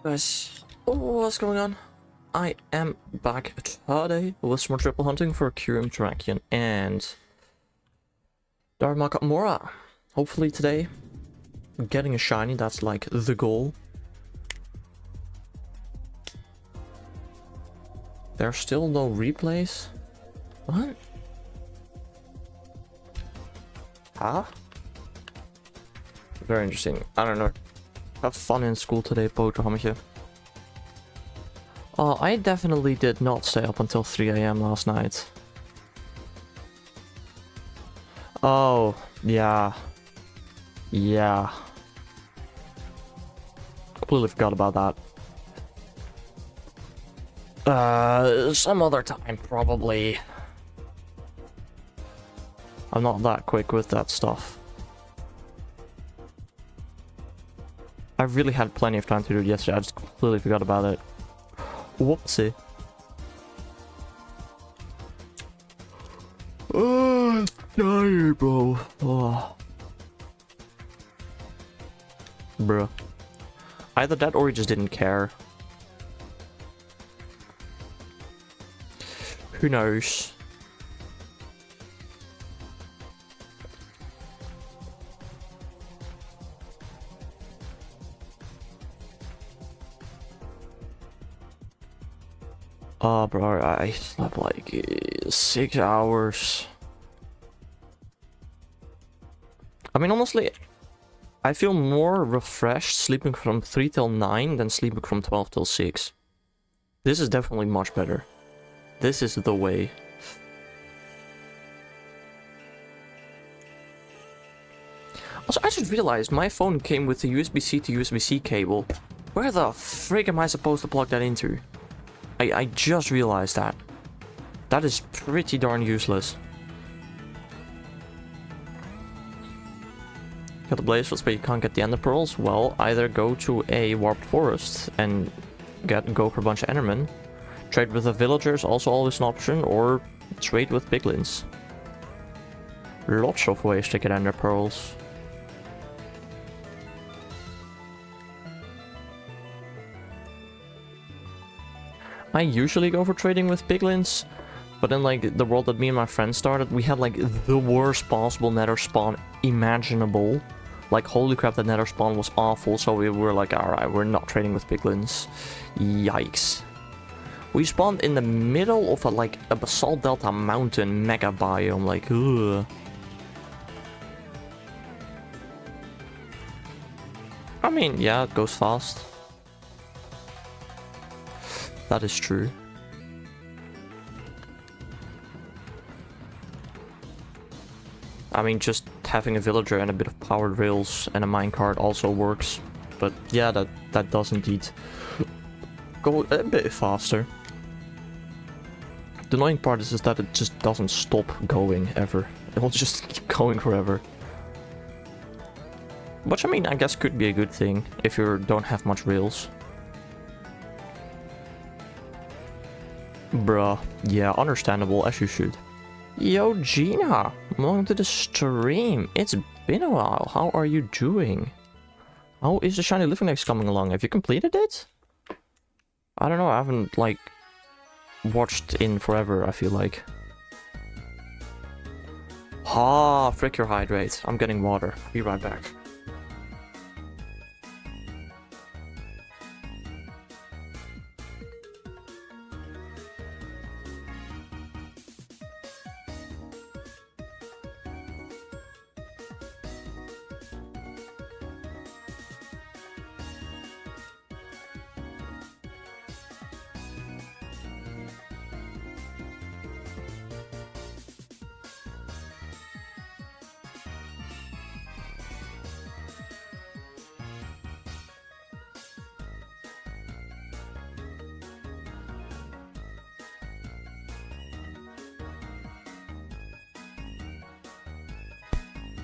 Guys, what's going on? I am back today with some more triple hunting for Kyurem Terrakion and Darmok Mora. Hopefully today, getting a shiny, that's like the goal. There's still no replays? What? Huh? Very interesting. I don't know. Have fun in school today, boterhammetje. I definitely did not stay up until 3 AM last night. Oh, yeah. Yeah. Completely forgot about that. Some other time, probably. I'm not that quick with that stuff. I really had plenty of time to do it yesterday, I just completely forgot about it. Whoopsie. Oh, I'm tired, bro. Oh. Bruh. Either that or he just didn't care. Who knows? Oh, bro, I slept like 6 hours. I mean, honestly, I feel more refreshed sleeping from 3 till 9 than sleeping from 12 till 6. This is definitely much better. This is the way. Also, I just realized my phone came with the USB-C to USB-C cable. Where the frig am I supposed to plug that into? I just realized that. That is pretty darn useless. Got the Blaze, but you can't get the Ender Pearls? Well, either go to a Warped Forest and go for a bunch of Endermen. Trade with the villagers, also always an option, or trade with Piglins. Lots of ways to get Ender Pearls. I usually go for trading with Piglins, but in like the world that me and my friends started, we had like the worst possible nether spawn imaginable. Like holy crap, the nether spawn was awful, so we were like, alright, we're not trading with Piglins. Yikes. We spawned in the middle of a basalt delta mountain mega biome, like ugh. I mean, yeah, it goes fast. That is true. I mean, just having a villager and a bit of powered rails and a minecart also works. But yeah, that does indeed go a bit faster. The annoying part is that it just doesn't stop going ever. It will just keep going forever. Which I mean, I guess could be a good thing if you don't have much rails. Bruh, yeah, understandable, as you should. Yo, Gina, welcome to the stream. It's been a while. How are you doing? How is the Shiny Living Eggs coming along? Have you completed it? I don't know, I haven't, like, watched in forever, I feel like. Ah, frick your hydrate. I'm getting water. Be right back.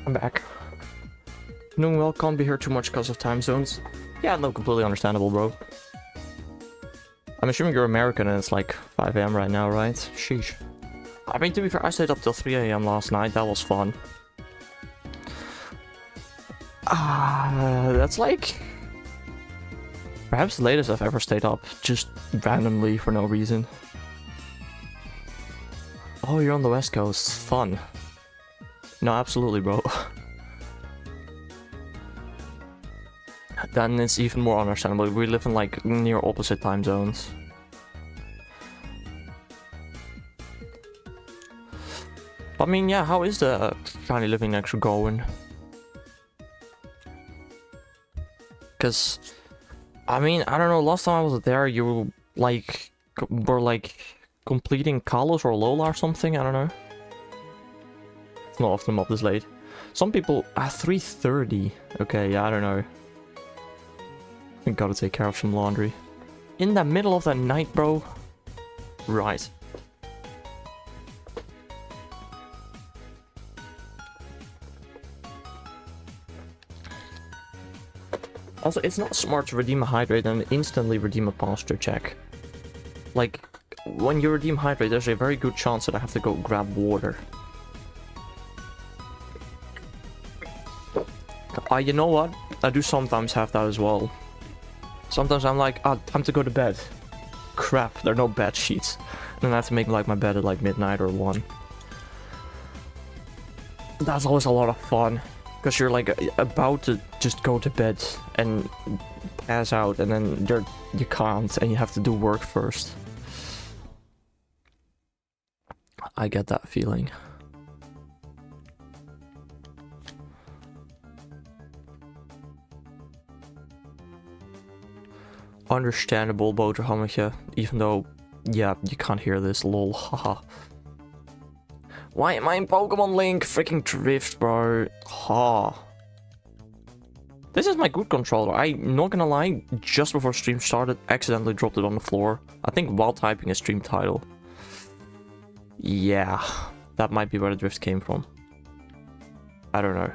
I'm back. Doing well, can't be here too much because of time zones. Yeah, no, completely understandable, bro. I'm assuming you're American and it's like 5 AM right now, right? Sheesh. I mean, to be fair, I stayed up till 3 AM last night. That was fun. That's like Perhaps the latest I've ever stayed up, just randomly for no reason. Oh, you're on the West Coast. Fun. No, absolutely, bro. Then it's even more understandable. We live in like near opposite time zones. I mean, yeah, how is the Shiny Living Next going? Because, I mean, I don't know, last time I was there, you were like completing Kalos or Lola or something, I don't know. It's not often I'm up this late. Some people, 3:30. Okay, yeah, I don't know. I gotta take care of some laundry. In the middle of the night, bro. Right. Also, it's not smart to redeem a hydrate and instantly redeem a posture check. Like, when you redeem hydrate, there's a very good chance that I have to go grab water. You know what? I do sometimes have that as well. Sometimes I'm like, time to go to bed. Crap, there are no bed sheets. And then I have to make like my bed at like midnight or 1. That's always a lot of fun. Because you're like about to just go to bed and pass out, and then you can't, and you have to do work first. I get that feeling. Understandable, Boterhammetje, even though, yeah, you can't hear this, lol, haha. Why am I in Pokemon Link? Freaking drift, bro. Ha. This is my good controller. I'm not gonna lie, just before stream started, accidentally dropped it on the floor. I think while typing a stream title. Yeah, that might be where the drift came from. I don't know.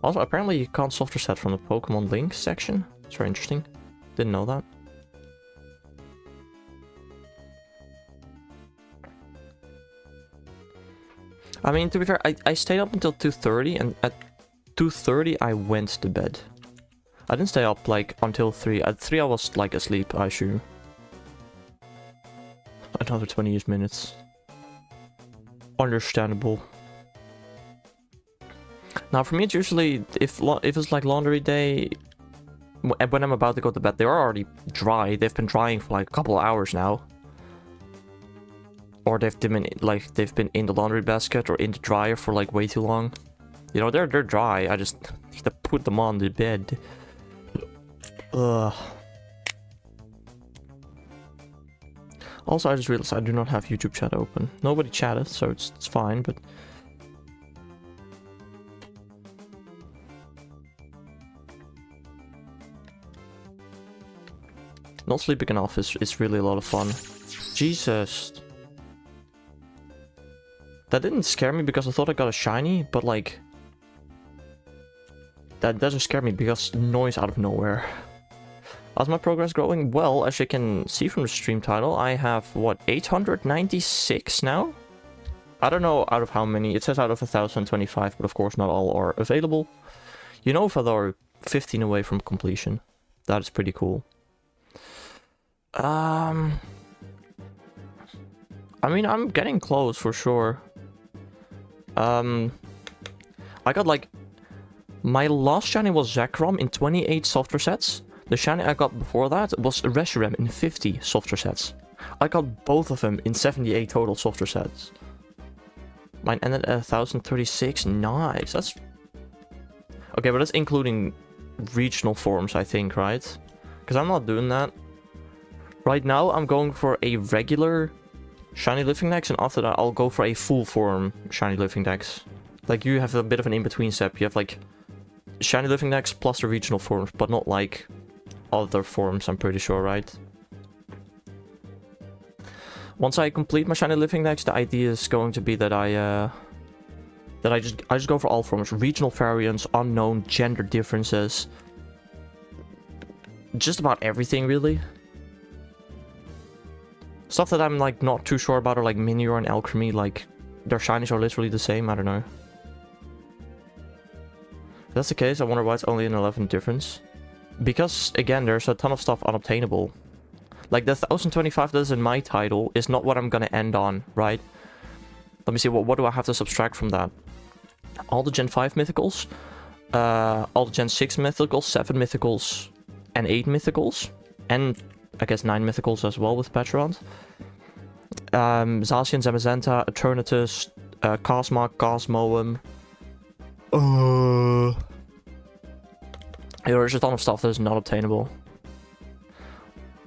Also, apparently you can't soft reset from the Pokemon Link section. It's very interesting. Didn't know that. I mean, to be fair, I stayed up until 2:30, and at 2:30 I went to bed. I didn't stay up like until 3. At 3 I was like asleep, I assume. Another 20 minutes. Understandable. Now for me it's usually, if it's like laundry day, when I'm about to go to bed, they're already dry. They've been drying for like a couple of hours now. Or they've been in the laundry basket or in the dryer for like way too long. You know, they're dry. I just need to put them on the bed. Ugh. Also, I just realized I do not have YouTube chat open. Nobody chatted, so it's fine, but... Not sleeping enough is really a lot of fun. Jesus. That didn't scare me because I thought I got a shiny, but like... That doesn't scare me because noise out of nowhere. How's my progress growing? Well, as you can see from the stream title, I have, what, 896 now? I don't know out of how many. It says out of 1025, but of course not all are available. You know, if there are 15 away from completion. That is pretty cool. I mean, I'm getting close for sure. I got like... My last shiny was Zekrom in 28 soft resets. The shiny I got before that was Reshiram in 50 soft resets. I got both of them in 78 total soft resets. Mine ended at 1036. Nice. That's... Okay, but that's including regional forms, I think, right? Because I'm not doing that. Right now, I'm going for a regular Shiny Living Dex, and after that, I'll go for a full form Shiny Living Dex. Like, you have a bit of an in-between step. You have, like, Shiny Living Dex plus the regional forms, but not, like, other forms, I'm pretty sure, right? Once I complete my Shiny Living Dex, the idea is going to be that I just go for all forms. Regional variants, unknown, gender differences. Just about everything, really. Stuff that I'm, like, not too sure about are, like, Minior and Alchemy, like, their shinies are literally the same, I don't know. If that's the case, I wonder why it's only an 11 difference. Because, again, there's a ton of stuff unobtainable. Like, the 1025 that is in my title is not what I'm gonna end on, right? Let me see, what do I have to subtract from that? All the Gen 5 mythicals, all the Gen 6 mythicals, 7 mythicals, and 8 mythicals. And, I guess, 9 mythicals as well with Petrond. Zacian, Zamazenta, Eternatus, Cosmog, Cosmoem. There's a ton of stuff that is not obtainable.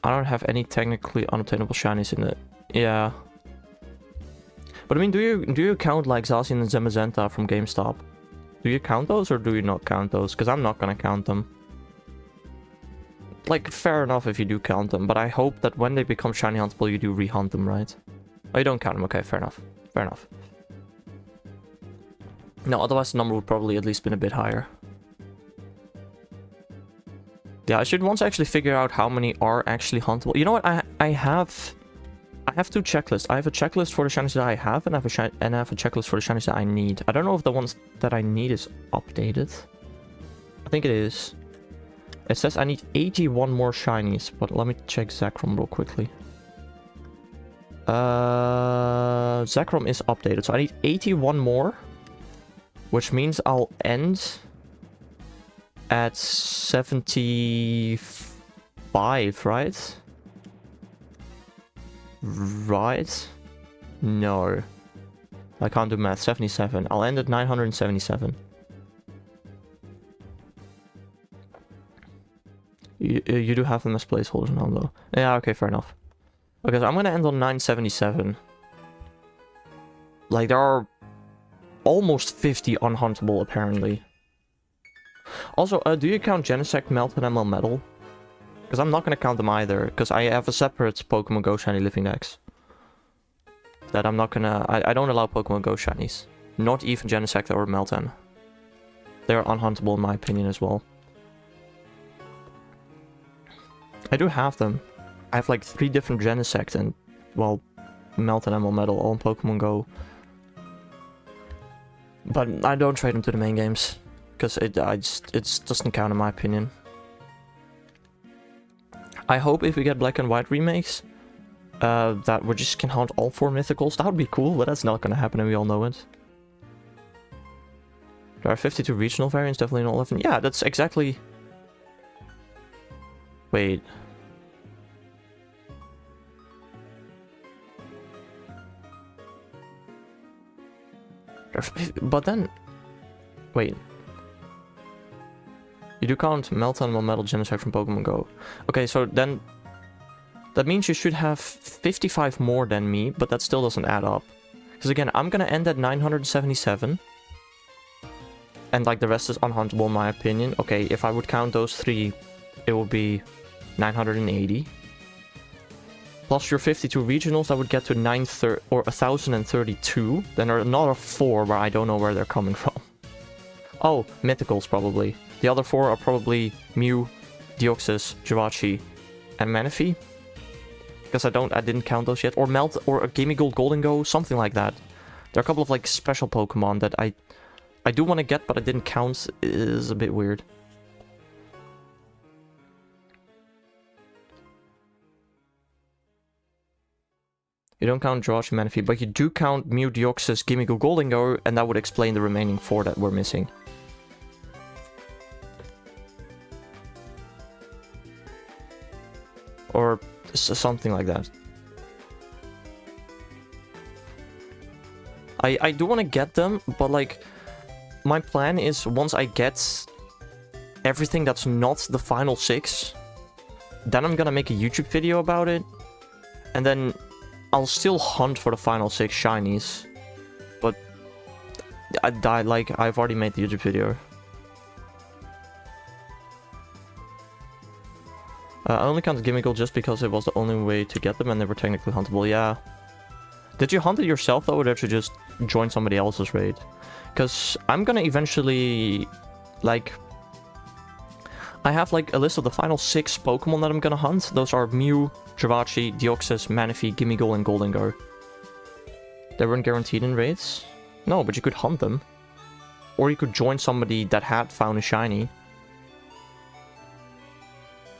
I don't have any technically unobtainable shinies in it. Yeah. But I mean, do you count like Zacian and Zamazenta from GameStop? Do you count those or do you not count those? Because I'm not gonna count them. Like, fair enough if you do count them, but I hope that when they become shiny huntable, you do rehunt them, right? Oh, you don't count them. Okay, fair enough. Fair enough. No, otherwise the number would probably at least been a bit higher. Yeah, I should once actually figure out how many are actually huntable. You know what? I have 2 checklists. I have a checklist for the shinies that I have, and I have a checklist for the shinies that I need. I don't know if the ones that I need is updated. I think it is. It says I need 81 more shinies, but let me check Zekrom real quickly. Zekrom is updated, so I need 81 more, which means I'll end at 75, right? Right? No. I can't do math. 77. I'll end at 977. You do have them as placeholders now, though. Yeah, okay, fair enough. Okay, so I'm gonna end on 977. Like, there are almost 50 unhuntable, apparently. Also, do you count Genesect, Melton, and Melmetal? Because I'm not going to count them either, because I have a separate Pokemon Go Shiny Living Dex. That I'm not gonna... I don't allow Pokemon Go Shinies. Not even Genesect or Melton. They're unhuntable in my opinion as well. I do have them. I have like 3 different Genesect and, well, Melton and Melmetal all in Pokemon Go. But I don't trade them to the main games. Because it doesn't count in my opinion. I hope if we get Black and White remakes, that we just can hunt all 4 mythicals. That would be cool, but that's not going to happen and we all know it. There are 52 regional variants, definitely not 11. Yeah, that's exactly... Wait. But then... Wait. You do count Melton, Melmetal, Genesect from Pokemon Go. Okay, so then... That means you should have 55 more than me, but that still doesn't add up. Because again, I'm gonna end at 977. And like the rest is unhuntable in my opinion. Okay, if I would count those 3, it would be 980. Plus your 52 regionals, that would get to 1032. Then there are another 4 where I don't know where they're coming from. Oh, mythicals probably. The other 4 are probably Mew, Deoxys, Jirachi, and Manaphy. Because I didn't count those yet. Or Melt, or a Gimme Gold Goldengo, something like that. There are a couple of like special Pokemon that I do want to get, but I didn't count. It is a bit weird. You don't count Jirachi, Manaphy, but you do count Mew, Deoxys, Gimme Gold Goldengo, and that would explain the remaining 4 that we're missing. Or something like that. I do want to get them, but like, my plan is once I get everything that's not the final 6, then I'm gonna make a YouTube video about it, and then I'll still hunt for the final 6 shinies, but I've already made the YouTube video. I only counted Gimme Gold just because it was the only way to get them and they were technically huntable, yeah. Did you hunt it yourself though, or did you just join somebody else's raid? Because I'm gonna eventually, like... I have like a list of the final 6 Pokemon that I'm gonna hunt. Those are Mew, Jirachi, Deoxys, Manaphy, Gimme Gold, and Goldengo. They weren't guaranteed in raids? No, but you could hunt them. Or you could join somebody that had found a shiny.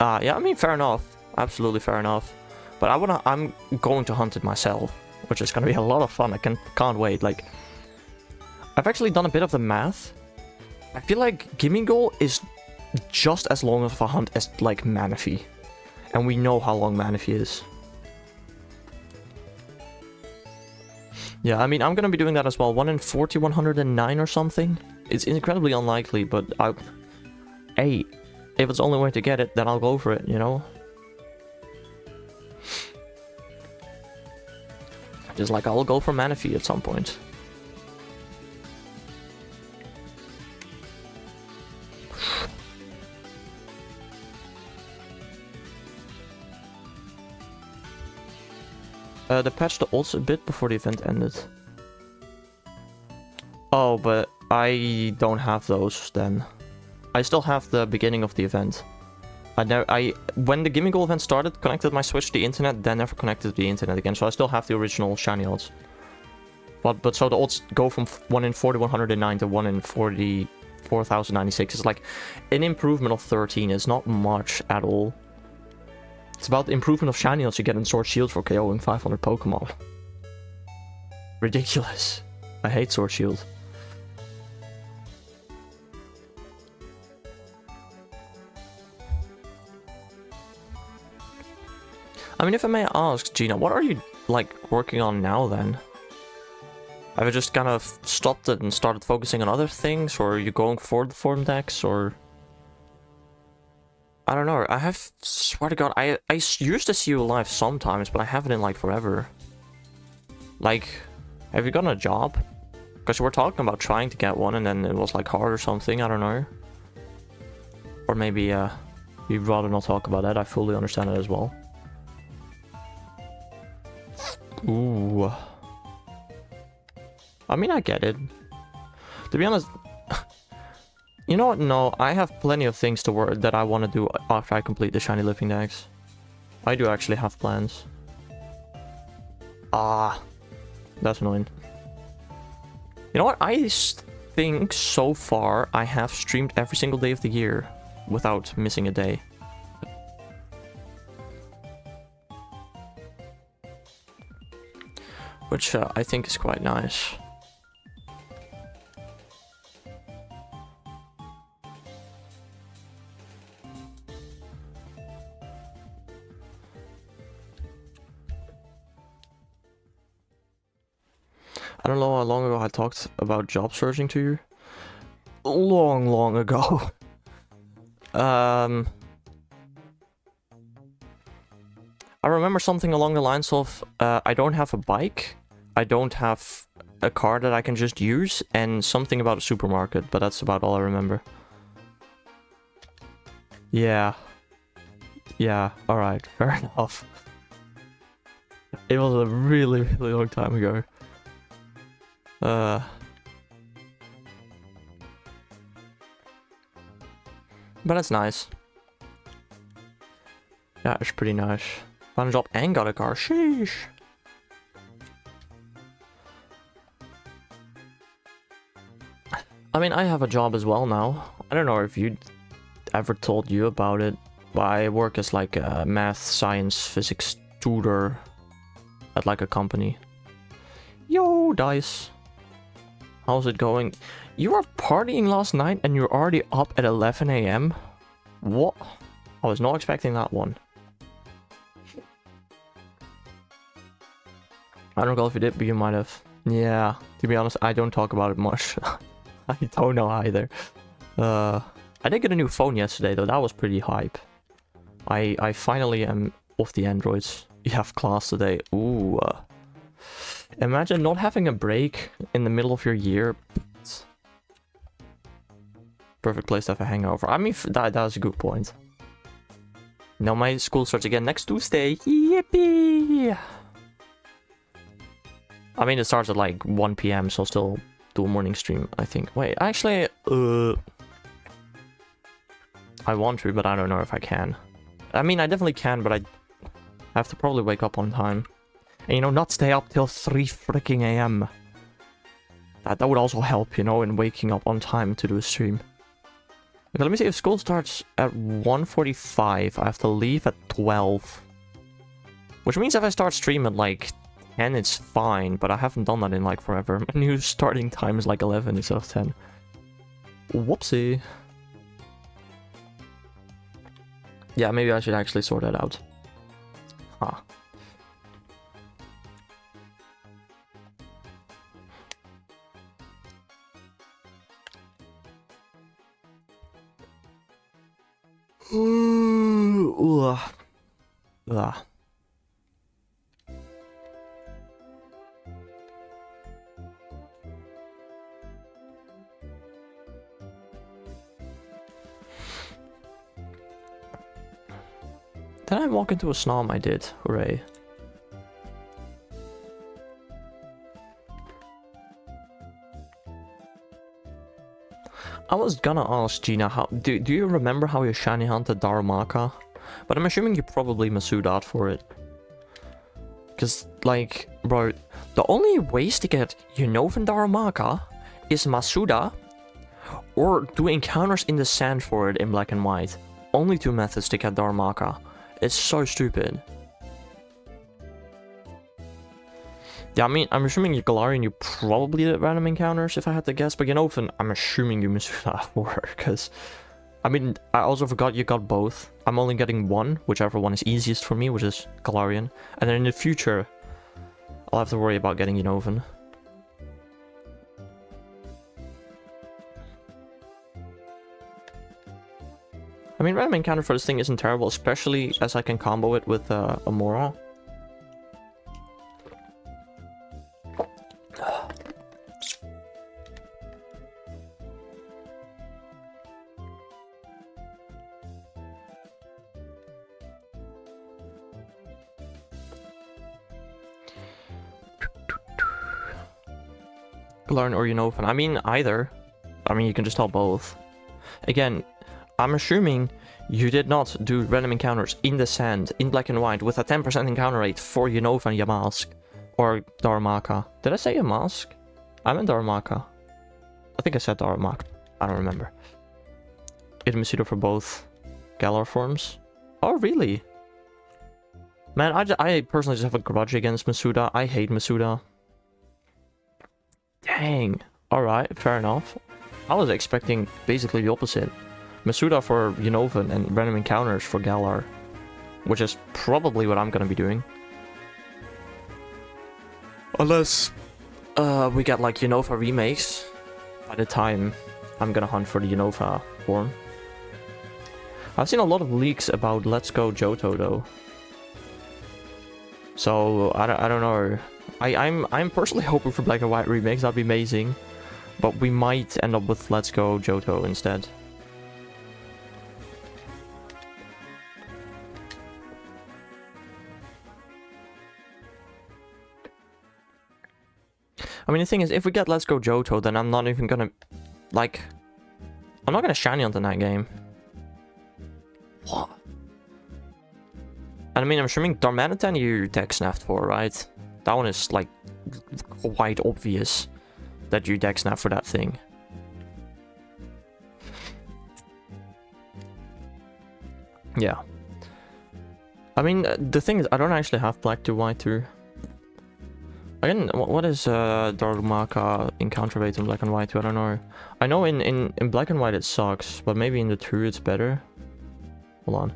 Yeah, I mean, fair enough. Absolutely fair enough. But I'm going to hunt it myself, which is gonna be a lot of fun. I can't wait. Like, I've actually done a bit of the math. I feel like Gimmighoul is just as long of a hunt as, like, Manaphy. And we know how long Manaphy is. Yeah, I mean, I'm gonna be doing that as well. 1 in 40, 109 or something. It's incredibly unlikely, but hey, if it's the only way to get it, then I'll go for it, you know? Just like I'll go for Manaphy at some point. They patched the ults a bit before the event ended. Oh, but I don't have those then. I still have the beginning of the event. When the Gimmighoul event started, connected my Switch to the internet, then never connected to the internet again, so I still have the original shiny ults. But so the ults go from 1 in 4109 to 1 in 44,096. It's like an improvement of 13. It's not much at all. It's about the improvement of shiny ults you get in Sword Shield for KOing 500 Pokemon. Ridiculous. I hate Sword Shield. I mean, if I may ask, Gina, what are you, like, working on now, then? Have you just kind of stopped it and started focusing on other things, or are you going for the form decks, or... I don't know, swear to god, I used to see you live sometimes, but I haven't in, like, forever. Like, have you gotten a job? Because we were talking about trying to get one, and then it was, like, hard or something, I don't know. Or maybe, you'd rather not talk about that, I fully understand it as well. Ooh. I mean, I get it. To be honest... You know what? No, I have plenty of things to work that I want to do after I complete the shiny living decks. I do actually have plans. Ah, that's annoying. You know what? I think so far I have streamed every single day of the year without missing a day. Which I think is quite nice. I don't know how long ago I talked about job searching to you. Long ago. I remember something along the lines of, I don't have a bike, I don't have a car that I can just use, and something about a supermarket, but that's about all I remember. Yeah. Yeah, alright, fair enough. It was a really long time ago. But that's nice. Yeah, it's pretty nice. Found a job and got a car. Sheesh. I mean, I have a job as well now. I don't know if you ever told you about it, but I work as like a math, science, physics tutor at like a company. Yo, Dice. How's it going? You were partying last night and you're already up at 11 AM? What? I was not expecting that one. I don't know if you did, but you might have. Yeah, to be honest, I don't talk about it much. I don't know either. I did get a new phone yesterday though, that was pretty hype. I finally am off the Androids. You have class today. Ooh. Imagine not having a break in the middle of your year. Perfect place to have a hangover. I mean, that's a good point. Now my school starts again next Tuesday. Yippee! I mean, it starts at like 1 PM, so I'll still do a morning stream, I think. Wait, actually, I want to, but I don't know if I can. I mean, I definitely can, but I have to probably wake up on time. And, you know, not stay up till 3 freaking AM. That would also help, you know, in waking up on time to do a stream. Okay, let me see if school starts at 1:45. I have to leave at 12. Which means if I start stream at like 10, it's fine, but I haven't done that in like forever. My new starting time is like 11 instead of 10. Whoopsie. Yeah, maybe I should actually sort that out. Huh. Ugh. Ugh. Did I walk into a snom? I did. Hooray. I was gonna ask Gina, how do you remember how you shiny hunted Darumaka? But I'm assuming you probably Masuda for it. Cause like, bro, the only ways to get Unova and Darumaka is Masuda or do encounters in the sand for it in black and white. Only two methods to get Darumaka. It's so stupid. Yeah, I mean, I'm assuming you Galarian, you probably did random encounters if I had to guess, but Unova, I'm assuming you Masuda for, because I mean, I also forgot you got both. I'm only getting one, whichever one is easiest for me, which is Galarian. And then in the future, I'll have to worry about getting Unova. I mean, random encounter for this thing isn't terrible, especially as I can combo it with Amora. Galarian or Unova. I mean, either. I mean, you can just tell both. Again, I'm assuming you did not do random encounters in the sand, in black and white, with a 10% encounter rate for Unova and Yamask. Or Darumaka. Did I say Yamask? I meant Darumaka. I think I said Darumaka. I don't remember. Get Masuda for both Galar forms. Oh, really? Man, I personally just have a grudge against Masuda. I hate Masuda. Dang. Alright, fair enough. I was expecting basically the opposite. Masuda for Unova and random encounters for Galar. Which is probably what I'm gonna be doing. Unless we get like Unova remakes by the time I'm gonna hunt for the Unova form. I've seen a lot of leaks about Let's Go Johto though. So I don't know. I'm personally hoping for black and white remakes, that'd be amazing. But we might end up with Let's Go Johto instead. I mean, the thing is, if we get Let's Go Johto, then I'm not even gonna, like, I'm not gonna shiny hunt in that game. What? And I mean, I'm assuming Darmanitan you deck snapped for, right? That one is, like, quite obvious that you deck snap for that thing. Yeah. I mean, the thing is, I don't actually have black to white too. Again, what is Darumaka encounter rate in black and white too? I don't know. I know in black and white it sucks, but maybe in the two it's better. Hold on.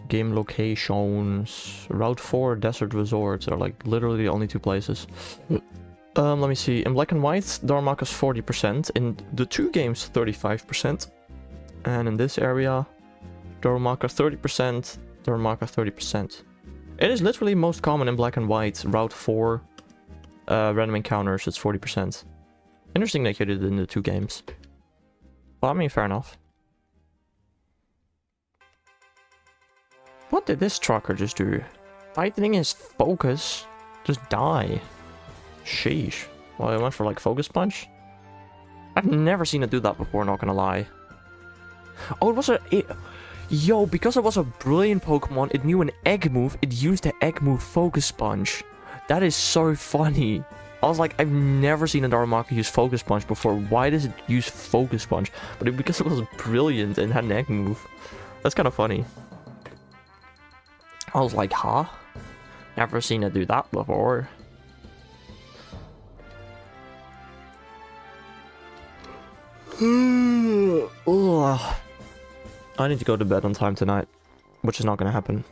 Game locations. Route 4, Desert Resorts are like literally the only two places. Let me see. In black and white, Darumaka's 40%. In the two games, 35%. And in this area, Darumaka 30%, Darumaka 30%. It is literally most common in black and white. Route 4, random encounters, it's 40%. Interesting that you did it in the two games. Well, I mean, fair enough. What did this trucker just do? Tightening his focus? Just die. Sheesh. Well, I went for like focus punch? I've never seen it do that before, not gonna lie. Oh, it was a... Yo, because it was a brilliant Pokemon, it knew an egg move, it used the egg move focus punch. That is so funny. I was like, I've never seen a Darumaka use Focus Punch before. Why does it use Focus Punch? But because it was brilliant and had an egg move. That's kind of funny. I was like, huh? Never seen it do that before. Ugh. I need to go to bed on time tonight, which is not gonna happen.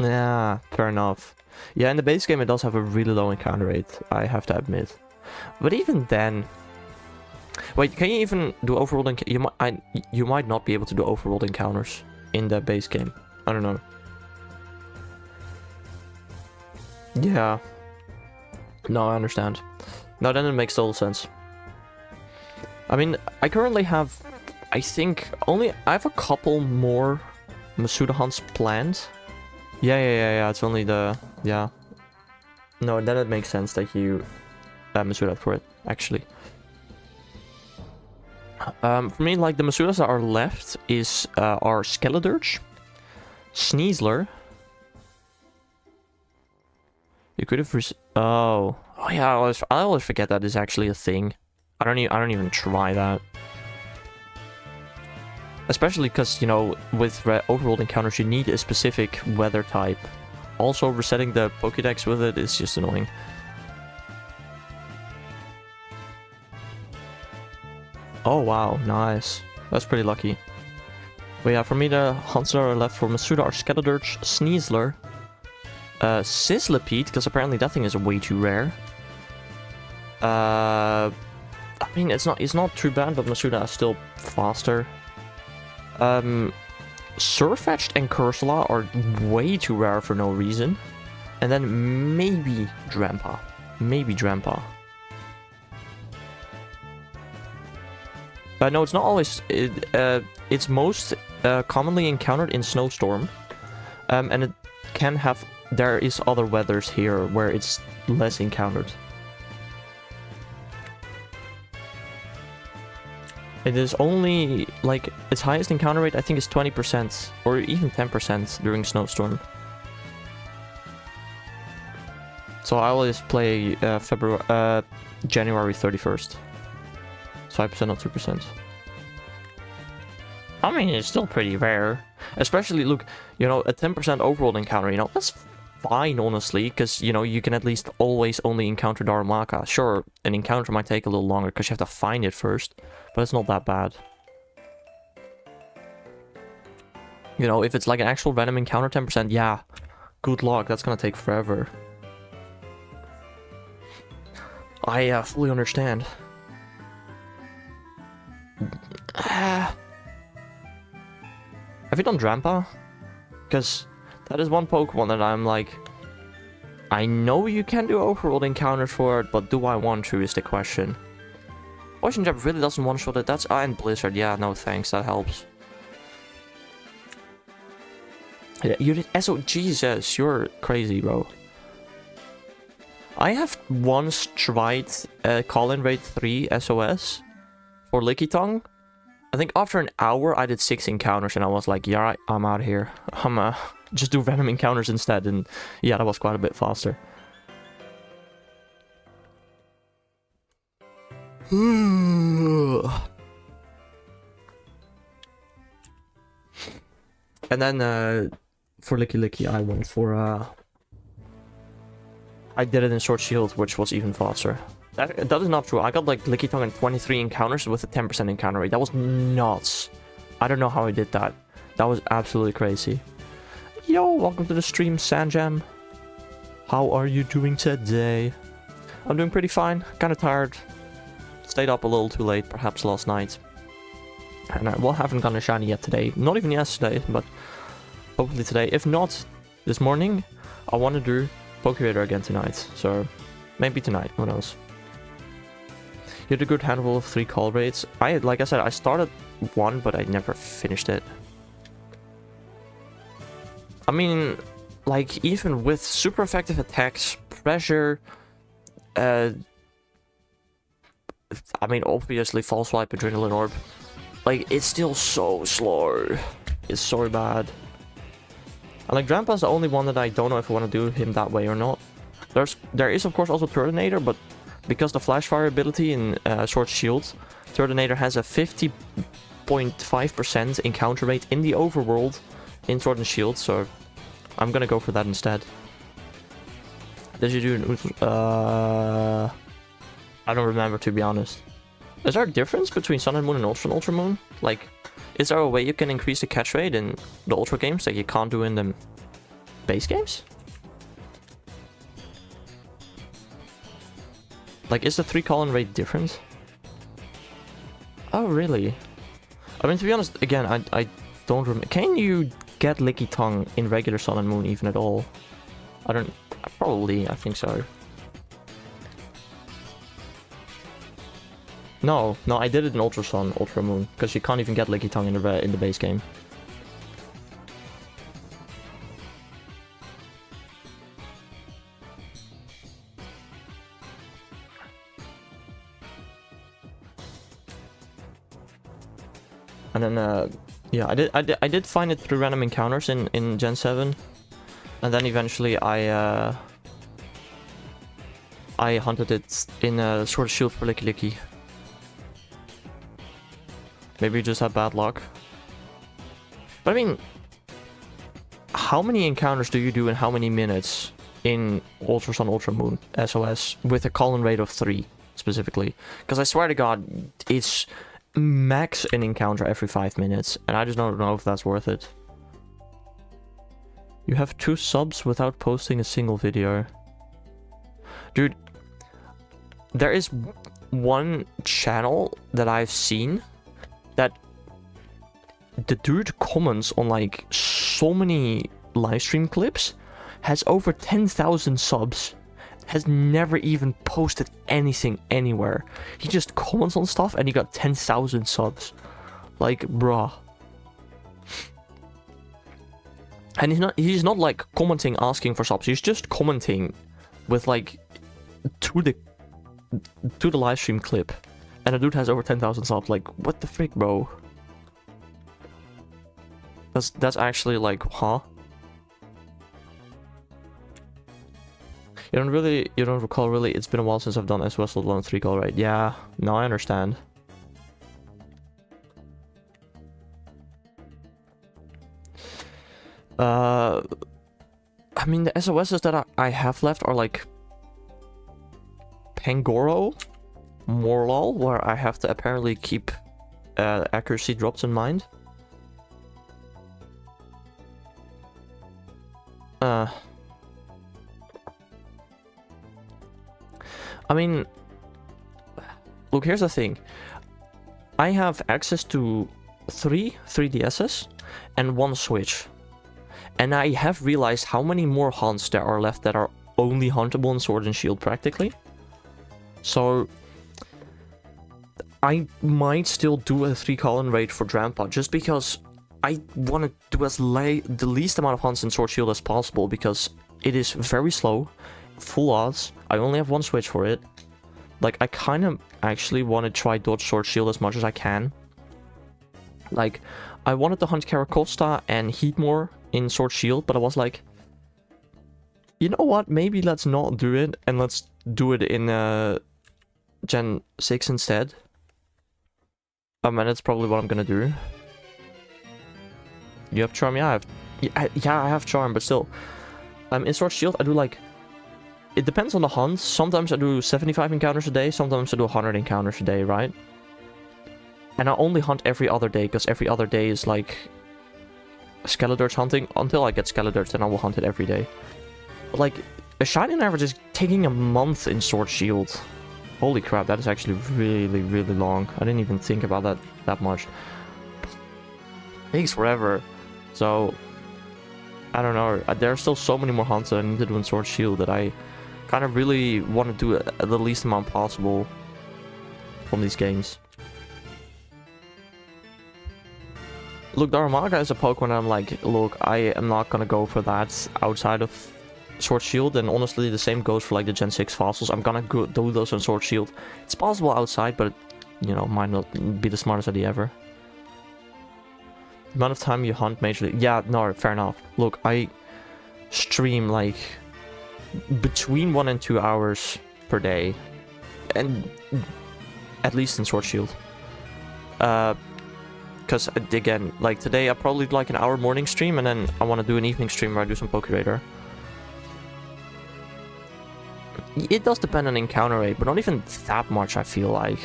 Yeah, fair enough. Yeah, in the base game it does have a really low encounter rate, I have to admit. But even then... Wait, can you even do overworld you might not be able to do overworld encounters in the base game. I don't know. Yeah. No, I understand. No, then it makes total sense. I mean, I currently have... I think only... I have a couple more Masuda hunts planned. Yeah, it's only the... Yeah. No, then it makes sense that you... Masuda for it, actually. For me, like, the Masudas that are left are Skeledirge, Sneasler. You could have... Oh yeah, I always forget that is actually a thing. I don't even try that. Especially because, you know, with overworld encounters you need a specific weather type. Also, resetting the Pokédex with it is just annoying. Oh wow, nice. That's pretty lucky. But yeah, for me the hunts that are left for Masuda are Skeledirge, Sneasler, Sizzlipede, because apparently that thing is way too rare. I mean, it's not too bad, but Masuda is still faster. Surfetched and Cursula are way too rare for no reason. And then maybe Drampa. But no, it's not always... it's most commonly encountered in Snowstorm. And it can have... There is other weathers here where it's less encountered. It is only, like, its highest encounter rate I think is 20%, or even 10% during Snowstorm. So I always play January 31st. 5% or 2%. I mean, it's still pretty rare. Especially, look, you know, a 10% overworld encounter, you know, that's fine, honestly, because, you know, you can at least always only encounter Darumaka. Sure, an encounter might take a little longer because you have to find it first, but it's not that bad. You know, if it's like an actual random encounter 10%, yeah, good luck, that's gonna take forever. I fully understand. Have you done Drampa? Because that is one Pokemon that I'm like, I know you can do overworld encounters for it, but do I want to is the question. Ocean Jab really doesn't one-shot it. That's and Blizzard. Yeah, no thanks. That helps. Yeah, you did SO. Jesus, you're crazy, bro. I have once tried Call-in Raid 3 SOS for Lickitung. I think after an hour I did 6 encounters and I was like, yeah, right, I'm out of here. I'm just do random encounters instead, and yeah, that was quite a bit faster. And then for Licky I went for I did it in Sword Shield, which was even faster. That is not true. I got like Lickitung in 23 encounters with a 10% encounter rate. That was nuts. I don't know how I did that. That was absolutely crazy. Yo, welcome to the stream, Sanjam. How are you doing today? I'm doing pretty fine. Kind of tired. Stayed up a little too late, perhaps last night. And I haven't gotten a shiny yet today. Not even yesterday, but hopefully today. If not, this morning, I want to do Pokéradar again tonight. So maybe tonight, who knows. You had a good handful of 3 call rates. Like I said, I started one, but I never finished it. I mean, like, even with super effective attacks, pressure, I mean, obviously, False Swipe, Adrenaline Orb, like, it's still so slow. It's so bad. And, like, Drampa's the only one that I don't know if I want to do him that way or not. There is of course also Turtonator, but because the flash fire ability in Sword Shield, Turtonator has a 50.5% encounter rate in the overworld in Sword and Shield, so I'm gonna go for that instead. Did you do an I don't remember, to be honest. Is there a difference between Sun and Moon and Ultra Moon? Like, is there a way you can increase the catch rate in the Ultra games that you can't do in the base games? Like, is the 3 colon rate different? Oh, really? I mean, to be honest, again, I don't remember. Can you get Licky Tongue in regular Sun and Moon even at all? I don't... Probably, I think so. No, I did it in Ultra Sun, Ultra Moon, because you can't even get Licky Tongue in the base game. And then, yeah, I did find it through random encounters in Gen 7, and then eventually I hunted it in Sword Shield for Licky Licky. Maybe you just had bad luck. But I mean, how many encounters do you do in how many minutes in Ultra Sun, Ultra Moon, SOS, with a colon rate of 3, specifically? Because I swear to God, it's max an encounter every 5 minutes, and I just don't know if that's worth it. You have 2 subs without posting a single video. Dude, there is one channel that I've seen that the dude comments on like so many live stream clips, has over 10,000 subs, has never even posted anything anywhere. He just comments on stuff and he got 10,000 subs. Like, bruh. And he's not like commenting asking for subs, he's just commenting with like to the live stream clip. And the dude has over 10,000 subs. Like, what the frick, bro? That's actually like, huh? You don't recall really? It's been a while since I've done SOS alone 3 call, right? Yeah, no, I understand. I mean, the SOSs that I have left are like Pangoro, Morlul, where I have to apparently keep accuracy drops in mind. I mean, look, here's the thing. I have access to 3 3DSs and 1 Switch. And I have realized how many more hunts there are left that are only huntable in Sword and Shield, practically. So I might still do a 3 colon raid for Drampa, just because I want to do the least amount of hunts in Sword Shield as possible, because it is very slow, full odds. I only have 1 Switch for it. Like, I kind of actually want to try dodge Sword Shield as much as I can. Like, I wanted to hunt Caracosta and Heatmore in Sword Shield, but I was like, you know what, maybe let's not do it, and let's do it in Gen 6 instead. And that's probably what I'm gonna do. You have Charm? Yeah, I have Charm, but still. In Sword Shield, I do like... It depends on the hunts. Sometimes I do 75 encounters a day, sometimes I do 100 encounters a day, right? And I only hunt every other day, because every other day is like... Skeledirge hunting. Until I get Skeledirge, then I will hunt it every day. But like, a Shining average is taking a month in Sword Shield. Holy crap, that is actually really, really long. I didn't even think about that much. It takes forever. So, I don't know. There are still so many more hunts that I need to do in Sword Shield that I kind of really want to do the least amount possible from these games. Look, Darumaka is a Pokemon I'm like, look, I am not gonna go for that outside of Sword Shield, and honestly the same goes for like the Gen 6 fossils. I'm gonna do those on Sword Shield. It's possible outside, but you know, might not be the smartest idea ever. The amount of time you hunt majorly. Yeah, no, fair enough. Look, I stream like between 1 and 2 hours per day. And at least in Sword Shield. Because again, like today I probably do like an hour morning stream, and then I want to do an evening stream where I do some Pokeraider. It does depend on encounter rate, but not even that much, I feel like.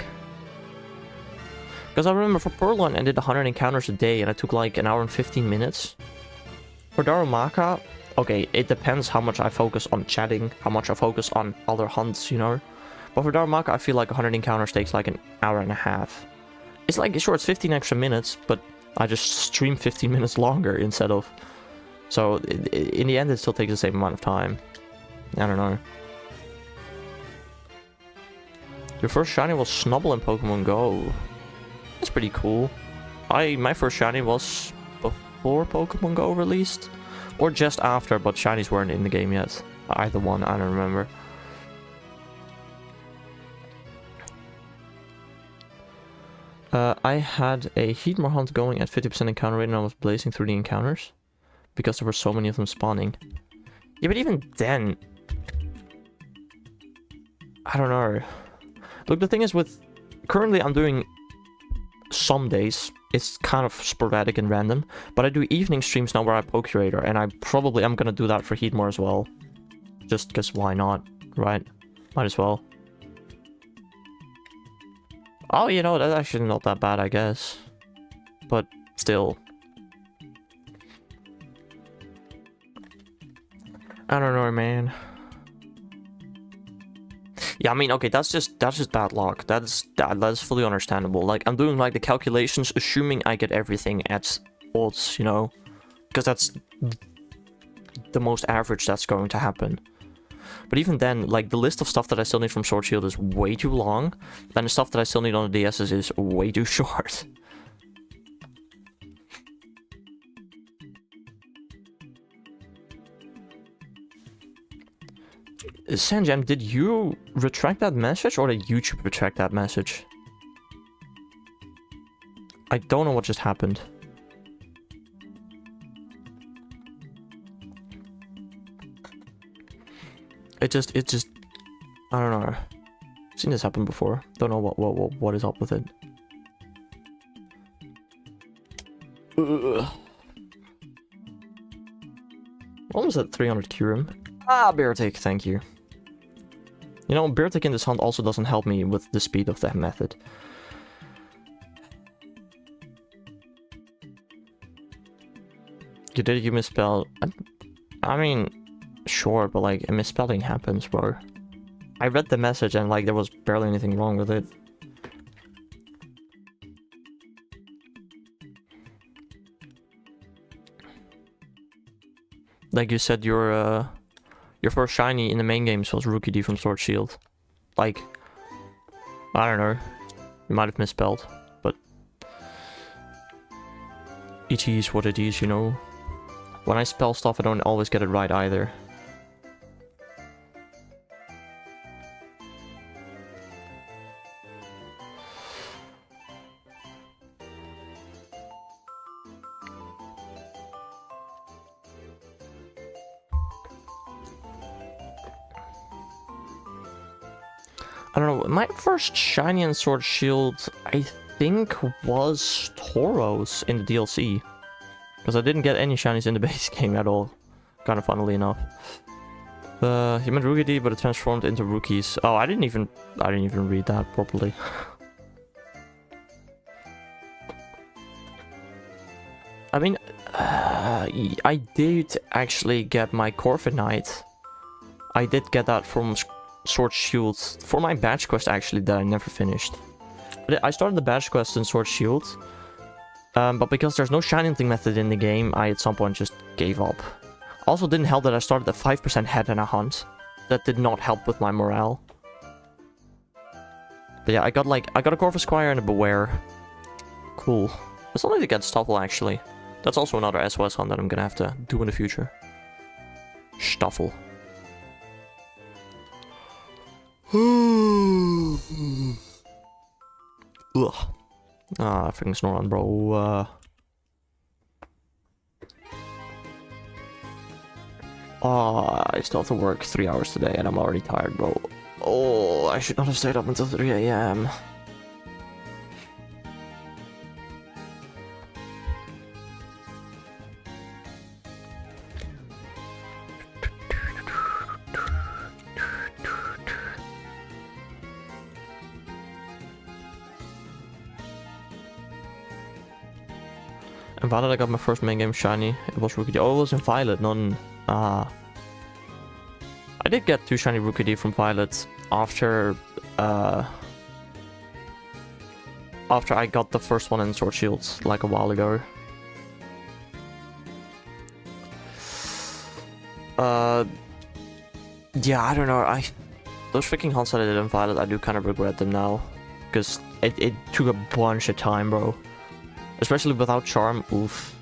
Because I remember for Purloin I did 100 encounters a day and I took like an hour and 15 minutes. For Darumaka, okay, it depends how much I focus on chatting, how much I focus on other hunts, you know. But for Darumaka I feel like 100 encounters takes like an hour and a half. It's like, sure, it's 15 extra minutes, but I just stream 15 minutes longer instead of... So, in the end it still takes the same amount of time. I don't know. Your first shiny was Snubble in Pokemon Go. That's pretty cool. My first shiny was before Pokemon Go released. Or just after, but shinies weren't in the game yet. Either one, I don't remember. I had a Heatmore hunt going at 50% encounter rate and I was blazing through the encounters. Because there were so many of them spawning. Yeah, but even then... I don't know. Look, the thing is with... Currently I'm doing... Some days. It's kind of sporadic and random. But I do evening streams now where I Pokeraider. And I'm gonna do that for Heatmore as well. Just because why not? Right? Might as well. Oh, you know, that's actually not that bad, I guess. But still. I don't know, man. Yeah, I mean, okay, that's just bad luck. That's fully understandable. Like, I'm doing like the calculations, assuming I get everything at odds, you know, because that's the most average that's going to happen. But even then, like, the list of stuff that I still need from Sword Shield is way too long, and the stuff that I still need on the DSs is way too short. Sanjam, did you retract that message, or did YouTube retract that message? I don't know what just happened. It just, I don't know. I've seen this happen before. Don't know what is up with it. Ugh. Almost at 300 Curum. Ah, Beartic, thank you. You know, Beartic in this hunt also doesn't help me with the speed of that method. You misspelled... I mean, sure, but like, a misspelling happens, bro. I read the message and like, there was barely anything wrong with it. Like you said, your first shiny in the main games was Rookie D from Sword Shield. Like, I don't know. You might have misspelled, but... it is what it is, you know? When I spell stuff, I don't always get it right either. I don't know, my first shiny and Sword Shield, I think, was Tauros in the DLC. Because I didn't get any shinies in the base game at all. Kind of funnily enough. He meant Rookie D, but it transformed into rookies. Oh, I didn't even read that properly. I mean, I did actually get my Corviknight. I did get that from Sword Shield for my badge quest, actually, that I never finished. But I started the badge quest in Sword Shield, but because there's no shiny thing method in the game, I at some point just gave up. Also, didn't help that I started at 5% head in a hunt. That did not help with my morale. But yeah, I got a Corvisquire and a Beware. Cool. It's only to get Stuffle, actually. That's also another SOS hunt that I'm gonna have to do in the future. Stuffle. Ugh. Ah, freaking Snorunt, bro. Oh, I still have to work 3 hours today and I'm already tired, bro. Oh, I should not have stayed up until 3 AM. In Violet, I got my first main game shiny. It was Rookie D. Oh, it was in Violet, none. I did get 2 shiny Rookie D from Violet after I got the first one in Sword Shields like a while ago. Yeah, I don't know. Those freaking hunts that I did in Violet, I do kind of regret them now, because it took a bunch of time, bro. Especially without Charm, oof.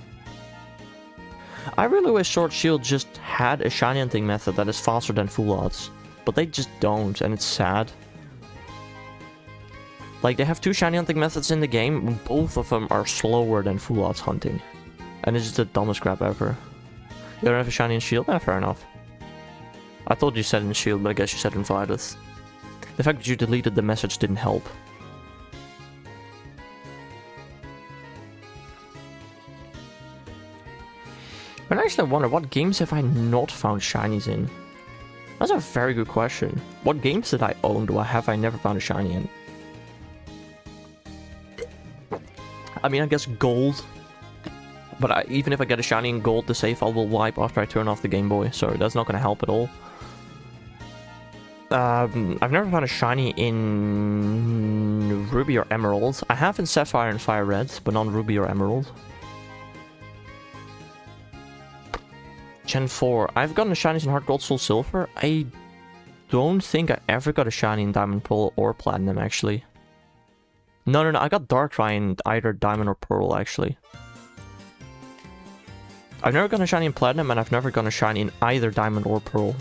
I really wish Sword Shield just had a shiny hunting method that is faster than Full Odds. But they just don't, and it's sad. Like, they have 2 shiny hunting methods in the game, both of them are slower than Full Odds hunting. And it's just the dumbest crap ever. You don't have a shiny in Shield? Eh, fair enough. I thought you said in Shield, but I guess you said in Violet. The fact that you deleted the message didn't help. And actually I wonder, what games have I not found shinies in? That's a very good question. What games did I own have I never found a shiny in? I mean, I guess Gold. But even if I get a shiny in Gold, the save file will wipe after I turn off the Game Boy. So that's not going to help at all. I've never found a shiny in Ruby or Emerald. I have in Sapphire and Fire Red, but not Ruby or Emerald. Gen 4. I've gotten a shinies in Heart Gold, Soul Silver. I don't think I ever got a shiny in Diamond, Pearl, or Platinum, actually. No, I got Darkrai in either Diamond or Pearl, actually. I've never gotten a shiny in Platinum, and I've never gotten a shiny in either Diamond or Pearl.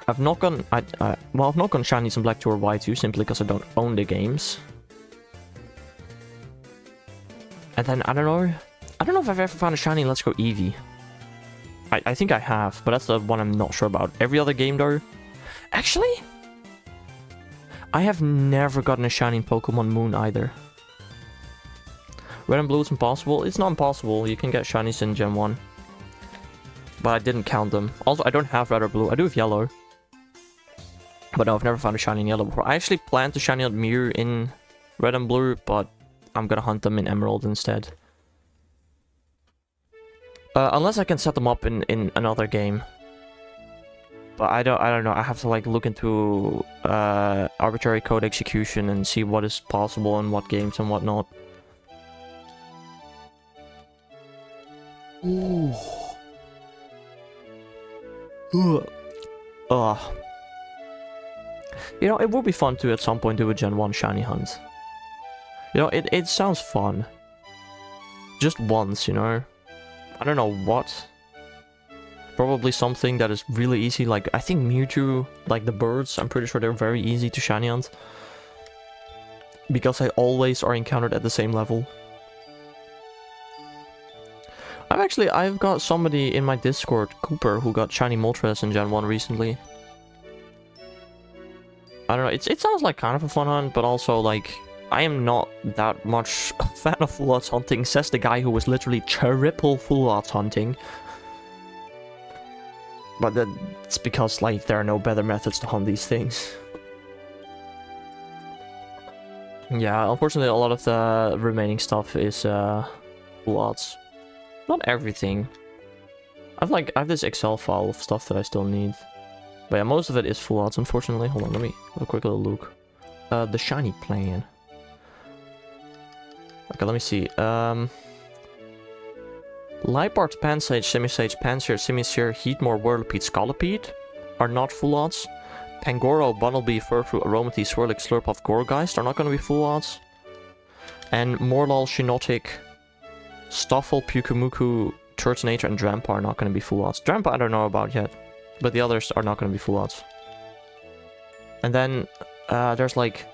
I've not gotten... well, I've not gotten shinies in Black 2 or White 2, simply because I don't own the games. And then, I don't know if I've ever found a shiny in Let's Go Eevee. I think I have, but that's the one I'm not sure about. Every other game, though... Actually... I have never gotten a shiny in Pokemon Moon, either. Red and Blue is impossible. It's not impossible. You can get shinies in Gen 1. But I didn't count them. Also, I don't have Red or Blue. I do have Yellow. But no, I've never found a shiny in Yellow before. I actually planned to shiny out Mew in Red and Blue, but I'm gonna hunt them in Emerald instead. Unless I can set them up in another game. But I don't know. I have to like look into arbitrary code execution and see what is possible in what games and whatnot. Ooh. Ugh. You know, it would be fun to at some point do a Gen 1 shiny hunt. You know, it sounds fun. Just once, you know. I don't know what. Probably something that is really easy, like, I think Mewtwo, like the birds, I'm pretty sure they're very easy to shiny hunt. Because they always are encountered at the same level. I've got somebody in my Discord, Cooper, who got shiny Moltres in Gen 1 recently. I don't know, it sounds like kind of a fun hunt, but also, like, I am not that much a fan of Full Odds hunting, says the guy who was literally triple Full Odds hunting. But that's because, like, there are no better methods to hunt these things. Yeah, unfortunately a lot of the remaining stuff is Full Odds. Not everything. I have this Excel file of stuff that I still need. But yeah, most of it is Full Odds, unfortunately. Hold on, let me have a quick little look. The shiny plan. Okay, let me see. Liepard, Pansage, Simisage, Pansear, Simisear, Heatmore, Whirlipede, Scolipede are not Full Odds. Pangoro, Bunnelby, Furfrou, Aromatisse, Swirlix, Slurpuff, Gourgeist are not going to be Full Odds. And Morlul, Shiinotic, Stoffel, Pyukumuku, Turtonator, and Drampa are not going to be Full Odds. Drampa I don't know about yet, but the others are not going to be Full Odds. And then there's like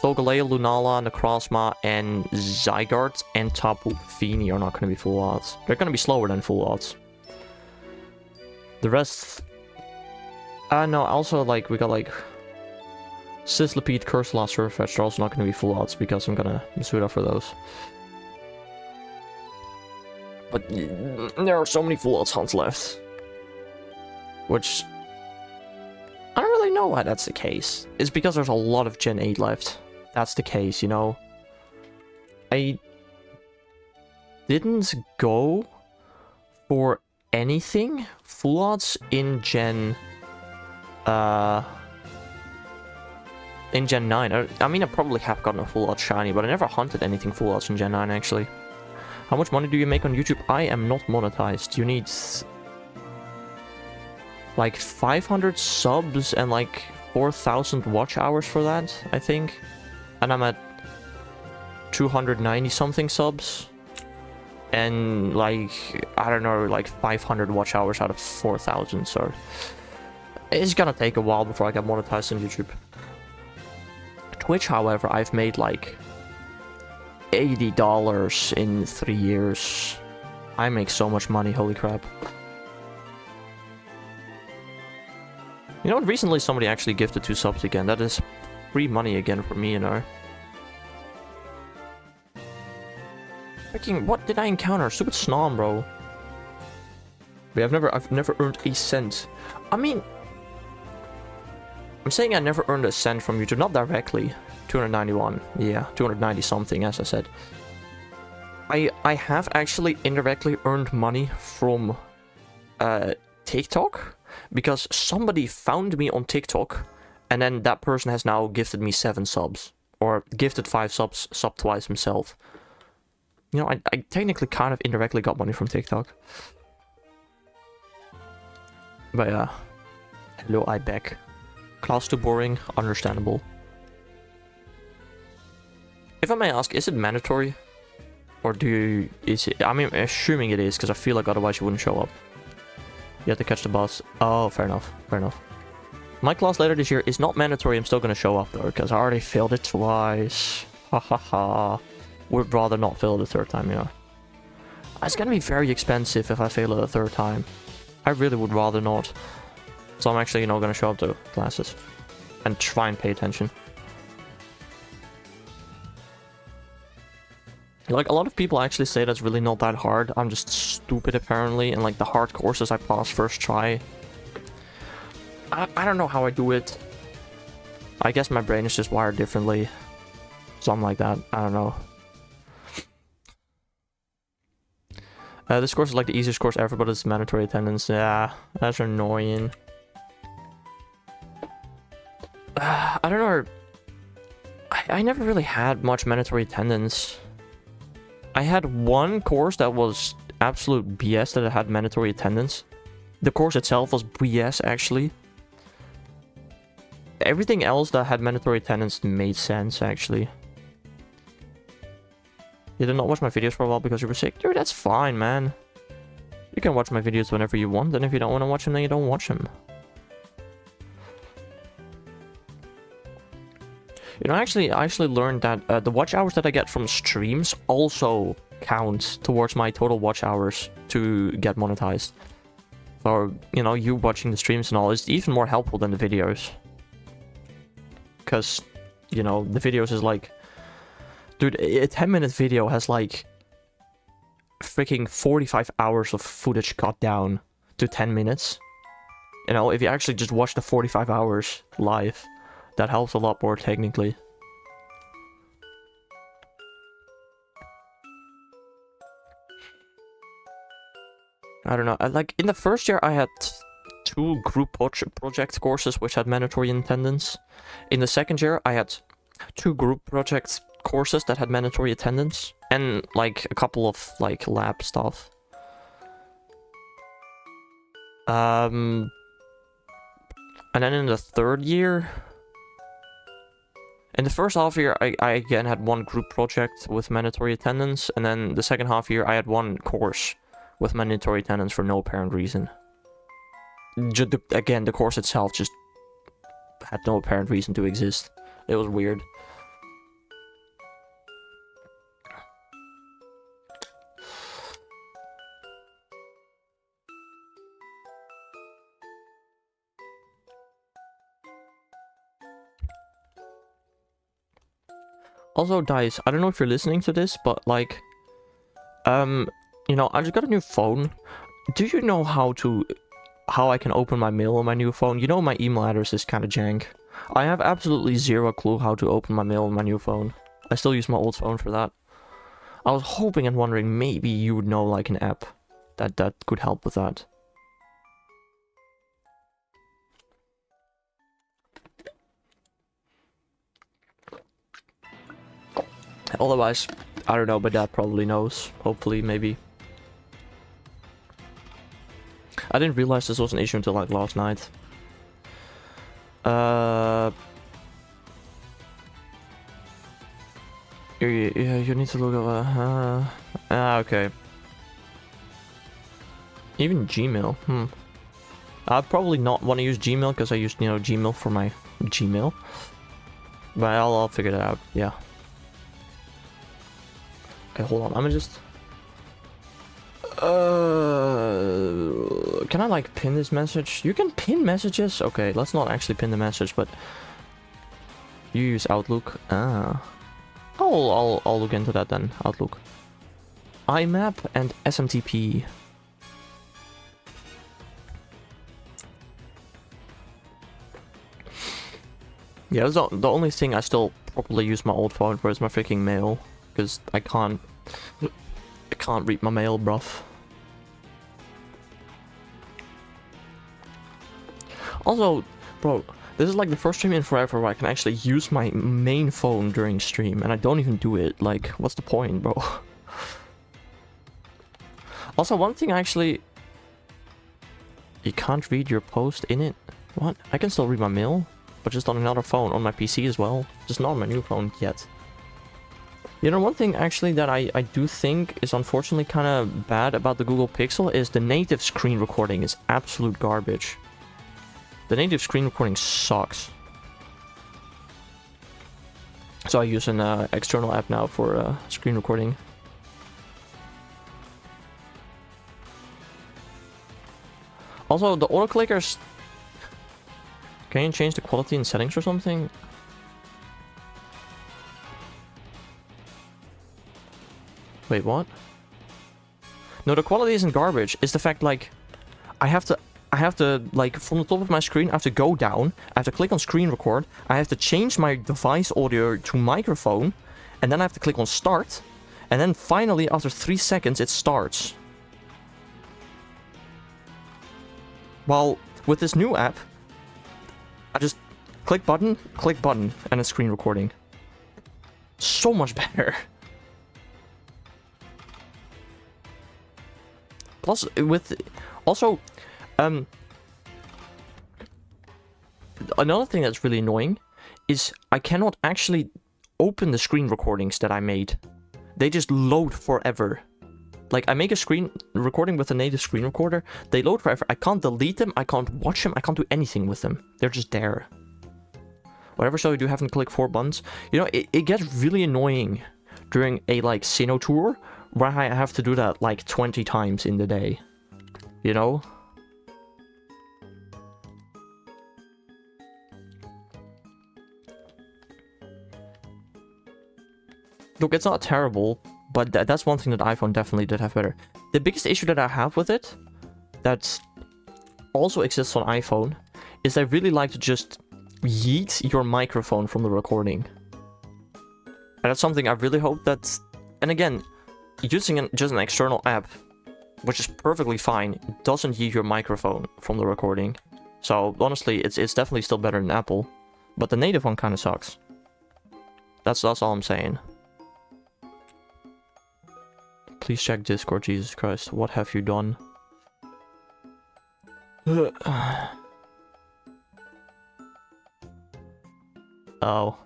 Solgaleo, Lunala, Necrozma, and Zygarde and Tapu Fini are not going to be full odds. They're going to be slower than full odds. The rest... no, also, like, we got, like... Sizzlipede, Cursola, Surfetch, they're also not going to be full odds because I'm going to Masuda for those. But there are so many full odds hunts left. Which... I don't really know why that's the case. It's because there's a lot of Gen 8 left. That's the case, you know. I didn't go for anything full odds in Gen 9. I mean, I probably have gotten a full odds shiny, but I never hunted anything full odds in Gen 9 actually. How much money do you make on YouTube? I am not monetized. You need like 500 subs and like 4,000 watch hours for that, I think. And I'm at 290 something subs. And like, I don't know, like 500 watch hours out of 4,000, so... It's gonna take a while before I get monetized on YouTube. Twitch, however, I've made like $80 in 3 years. I make so much money, holy crap. You know what, recently somebody actually gifted 2 subs again. That is free money again for me, you know. Freaking, what did I encounter? Stupid Snom, bro. Wait, I've never earned a cent. I mean... I'm saying I never earned a cent from YouTube, not directly. 291, yeah, 290 something, as I said. I have actually indirectly earned money from TikTok, because somebody found me on TikTok, and then that person has now gifted me 7 subs, or gifted 5 subs, subbed twice himself. You know, I technically kind of indirectly got money from TikTok. But yeah, hello, Ibeck. Class too boring, understandable. If I may ask, is it mandatory? Or do you... is it... I mean, assuming it is, because I feel like otherwise you wouldn't show up. You have to catch the bus. Oh, fair enough. Fair enough. My class later this year is not mandatory. I'm still going to show up, though, because I already failed it twice. Ha ha ha. Would rather not fail it a 3rd time, you know. It's going to be very expensive if I fail it a 3rd time. I really would rather not. So I'm actually, you know, going to show up to classes. And try and pay attention. Like, a lot of people actually say that's really not that hard. I'm just stupid, apparently. And, like, the hard courses I pass first try. I don't know how I do it. I guess my brain is just wired differently. Something like that. I don't know. This course is like the easiest course ever, but it's mandatory attendance. Yeah, that's annoying. I don't know. I never really had much mandatory attendance. I had one course that was absolute BS that had mandatory attendance. The course itself was BS, actually. Everything else that had mandatory attendance made sense, actually. You did not watch my videos for a while because you were sick? Dude, that's fine, man. You can watch my videos whenever you want, and if you don't want to watch them, then you don't watch them. You know, I actually learned that the watch hours that I get from streams also count towards my total watch hours to get monetized. So, you know, you watching the streams and all is even more helpful than the videos. Because, you know, the videos is like... Dude, a 10-minute video has like... freaking 45 hours of footage cut down to 10 minutes. You know, if you actually just watch the 45 hours live... that helps a lot more, technically. I don't know. Like, in the first year, I had 2 group project courses which had mandatory attendance. In the second year, I had 2 group project courses that had mandatory attendance. And, like, a couple of, like, lab stuff. And then in the third year... In the first half year, I again had 1 group project with mandatory attendance, and then the second half year, I had 1 course with mandatory attendance for no apparent reason. Again, the course itself just had no apparent reason to exist. It was weird. Also, Dice, I don't know if you're listening to this, but like, you know, I just got a new phone. Do you know how I can open my mail on my new phone? You know, my email address is kind of jank. I have absolutely zero clue how to open my mail on my new phone. I still use my old phone for that. I was hoping and wondering maybe you would know like an app that could help with that. Otherwise, I don't know, but Dad probably knows. Hopefully, maybe. I didn't realize this was an issue until like last night. You need to look at okay. Even Gmail, I'd probably not want to use Gmail because I use, you know, Gmail for my Gmail. But I'll figure that out, yeah. Okay, hold on, I'm gonna just... can I like pin this message? You can pin messages? Okay, let's not actually pin the message, but... You use Outlook? Ah. I'll look into that then, Outlook. IMAP and SMTP. Yeah, that's the only thing I still properly use my old phone for is my freaking mail. Because I can't read my mail, bruv. Also, bro, this is like the first stream in forever where I can actually use my main phone during stream, and I don't even do it. Like, what's the point, bro? Also, one thing actually... You can't read your post in it? What? I can still read my mail, but just on another phone, on my PC as well. Just not on my new phone yet. You know, one thing actually that I do think is unfortunately kind of bad about the Google Pixel is the native screen recording is absolute garbage. The native screen recording sucks. So I use an external app now for screen recording. Also, the autoclickers... Can you change the quality in settings or something? Wait, what? No, the quality isn't garbage. It's the fact, like, I have to, like, from the top of my screen, I have to go down, I have to click on screen record, I have to change my device audio to microphone, and then I have to click on start, and then finally, after 3 seconds, it starts. While, with this new app, I just click button, and it's screen recording. So much better. Plus, with... Also, another thing that's really annoying is I cannot actually open the screen recordings that I made. They just load forever. Like, I make a screen recording with a native screen recorder, they load forever. I can't delete them, I can't watch them, I can't do anything with them. They're just there. Whatever so you do having to click 4 buttons. You know, it gets really annoying during a, like, Sinnoh tour, where I have to do that, like, 20 times in the day. You know? Look, it's not terrible, but that's one thing that iPhone definitely did have better. The biggest issue that I have with it, that also exists on iPhone, is I really like to just yeet your microphone from the recording. And that's something I really hope that... And again, using just an external app, which is perfectly fine, doesn't yeet your microphone from the recording. So, honestly, it's definitely still better than Apple. But the native one kind of sucks. That's all I'm saying. Please check Discord, Jesus Christ. What have you done? Oh.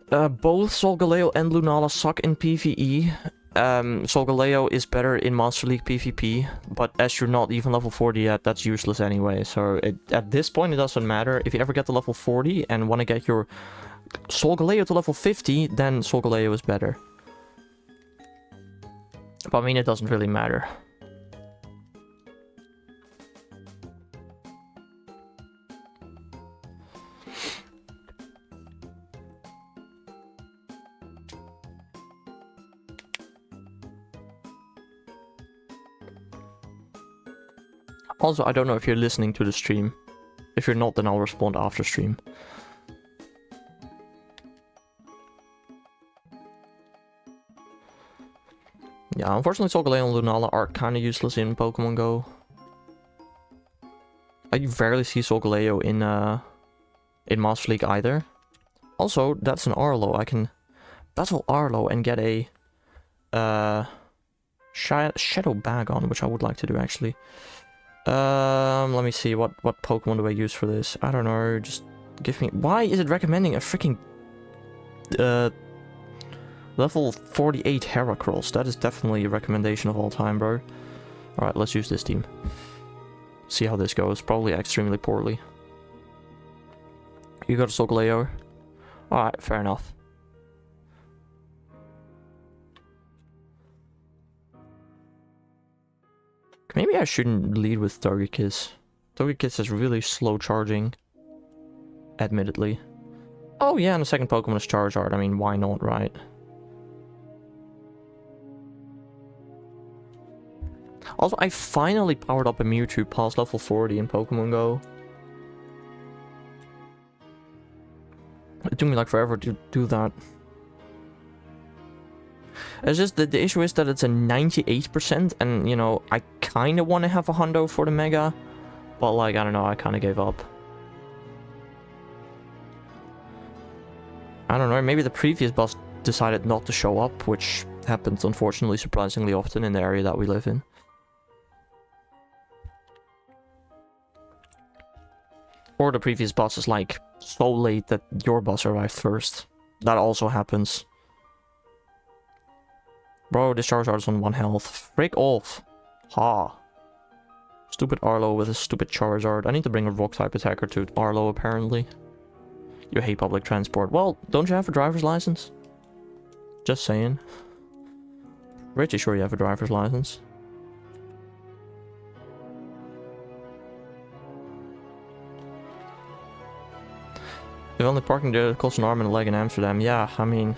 Both Solgaleo and Lunala suck in PvE. Solgaleo is better in Monster League PvP, but as you're not even level 40 yet, that's useless anyway. So at this point, it doesn't matter. If you ever get to level 40 and want to get your Solgaleo to level 50, then Solgaleo is better. But I mean, it doesn't really matter. Also, I don't know if you're listening to the stream. If you're not, then I'll respond after stream. Yeah, unfortunately Solgaleo and Lunala are kind of useless in Pokemon Go. I rarely see Solgaleo in Master League either. Also, that's an Arlo. I can battle Arlo and get a Shadow Bagon, which I would like to do actually. Let me see, what Pokemon do I use for this? I don't know, just give me... Why is it recommending a freaking level 48 Heracross? That is definitely a recommendation of all time, bro. Alright, let's use this team. See how this goes. Probably extremely poorly. You got a Solgaleo. Alright, fair enough. Maybe I shouldn't lead with Togekiss. Togekiss is really slow charging. Admittedly. Oh yeah, and the second Pokemon is Charizard. I mean, why not, right? Also, I finally powered up a Mewtwo past level 40 in Pokemon Go. It took me like forever to do that. It's just that the issue is that it's a 98%, and you know, I kind of want to have a hundo for the Mega, but like, I don't know, I kind of gave up. I don't know, maybe the previous boss decided not to show up, which happens unfortunately surprisingly often in the area that we live in. Or the previous boss is like so late that your boss arrived first. That also happens. Bro, this Charizard is on 1 health. Frick off. Ha. Stupid Arlo with a stupid Charizard. I need to bring a rock-type attacker to Arlo, apparently. You hate public transport. Well, don't you have a driver's license? Just saying. Pretty sure you have a driver's license. If only parking there costs an arm and a leg in Amsterdam. Yeah, I mean...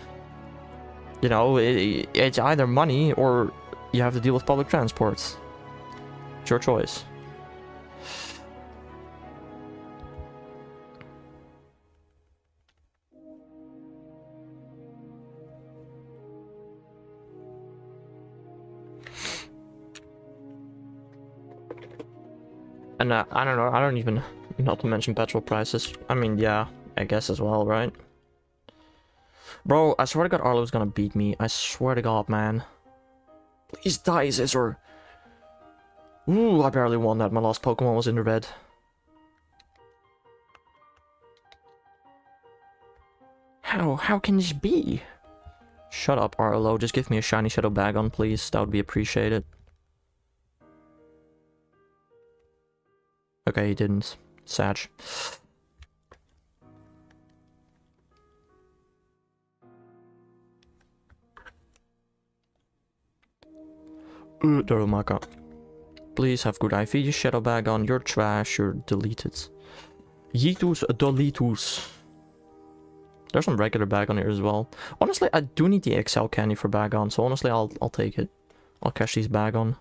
You know, it's either money or you have to deal with public transports. It's your choice. And I don't know, I don't even... Not to mention petrol prices. I mean, yeah, I guess as well, right? Bro, I swear to God Arlo's gonna beat me. I swear to God, man. Please die, Scizor. Ooh, I barely won that. My last Pokemon was in the red. How can this be? Shut up, Arlo. Just give me a shiny Shadow Bagon, please. That would be appreciated. Okay, he didn't. Sad. Darumaka. Please have good IV, Shadow Bagon. You're trash, you're deleted. Yeetus deletus. There's some regular Bagon here as well. Honestly, I do need the XL candy for Bagon, so honestly, I'll take it. I'll catch these Bagon.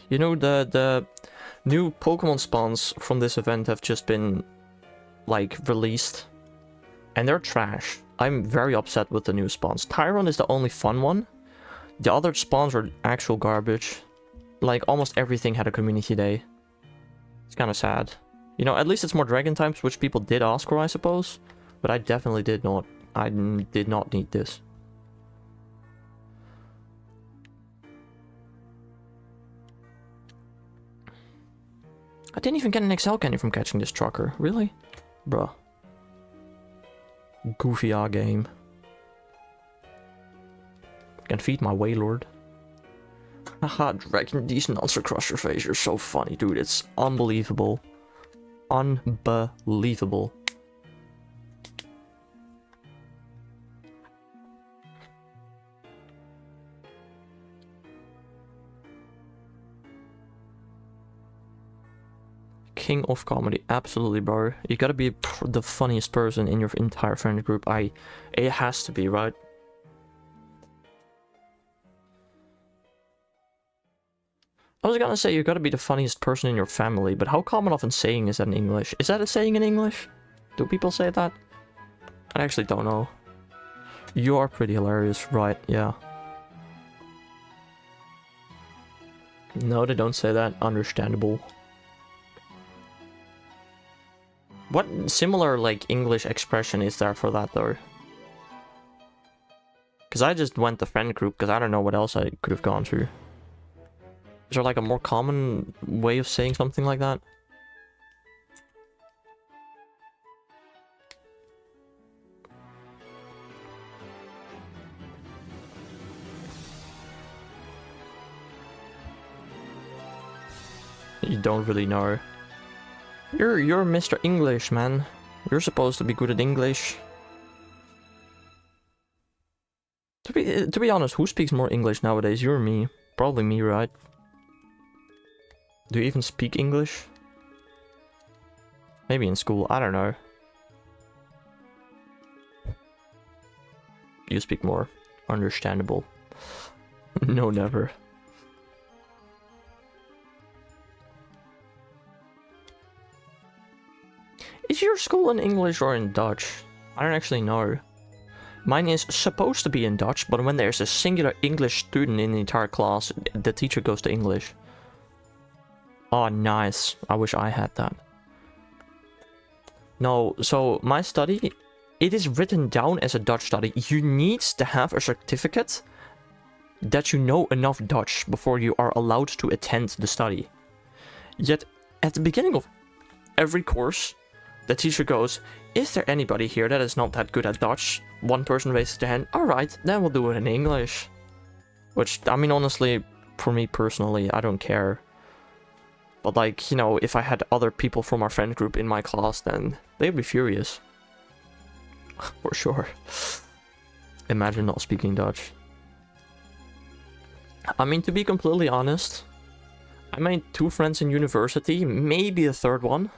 You know, the new Pokemon spawns from this event have just been, like, released. And they're trash. I'm very upset with the new spawns. Tyron is the only fun one. The other spawns are actual garbage. Like, almost everything had a community day. It's kind of sad. You know, at least it's more dragon types, which people did ask for, I suppose. But I definitely did not. I did not need this. I didn't even get an XL candy from catching this trucker. Really? Bruh. Goofy R game. Can feed my Wailord. Haha, Dragon decent answer crusher face. You're so funny, dude. It's unbelievable. Unbelievable. King of comedy, absolutely, bro. You gotta be the funniest person in your entire friend group. It has to be, right? I was gonna say you gotta be the funniest person in your family, but how common of a saying is that in English? Is that a saying in English? Do people say that? I actually don't know. You are pretty hilarious, right? Yeah. No, they don't say that. Understandable. What similar, like, English expression is there for that, though? Because I just went the friend group, because I don't know what else I could have gone to. Is there, like, a more common way of saying something like that? You don't really know. You're Mr. English, man. You're supposed to be good at English. To be honest, who speaks more English nowadays? You or me? Probably me, right? Do you even speak English? Maybe in school, I don't know. You speak more. Understandable. No, never. Is your school in English or in Dutch? I don't actually know. Mine is supposed to be in Dutch, but when there's a singular English student in the entire class, the teacher goes to English. Oh, nice. I wish I had that. No, so my study, it is written down as a Dutch study. You need to have a certificate that you know enough Dutch before you are allowed to attend the study. Yet, at the beginning of every course, the teacher goes, is there anybody here that is not that good at Dutch? One person raises their hand. Alright, then we'll do it in English. Which, I mean, honestly, for me personally, I don't care. But like, you know, if I had other people from our friend group in my class, then they'd be furious. For sure. Imagine not speaking Dutch. I mean, to be completely honest, I made 2 friends in university, maybe a third one.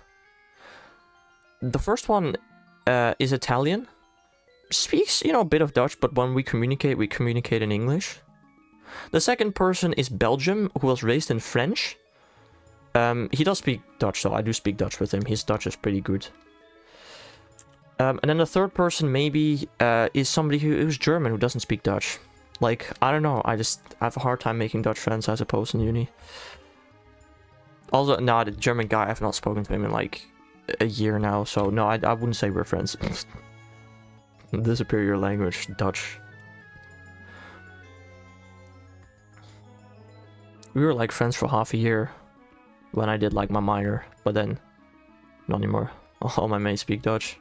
The first one is Italian. Speaks, you know, a bit of Dutch, but when we communicate in English. The second person is Belgium, who was raised in French. He does speak Dutch, so I do speak Dutch with him. His Dutch is pretty good. And then the third person maybe is somebody who's German, who doesn't speak Dutch. Like, I don't know, I have a hard time making Dutch friends, I suppose, in uni. Also, no, the German guy, I've not spoken to him in like a year now, so no, I wouldn't say we're friends. The superior language, Dutch. We were like friends for half a year when I did like my minor, but then not anymore. All my mates speak Dutch.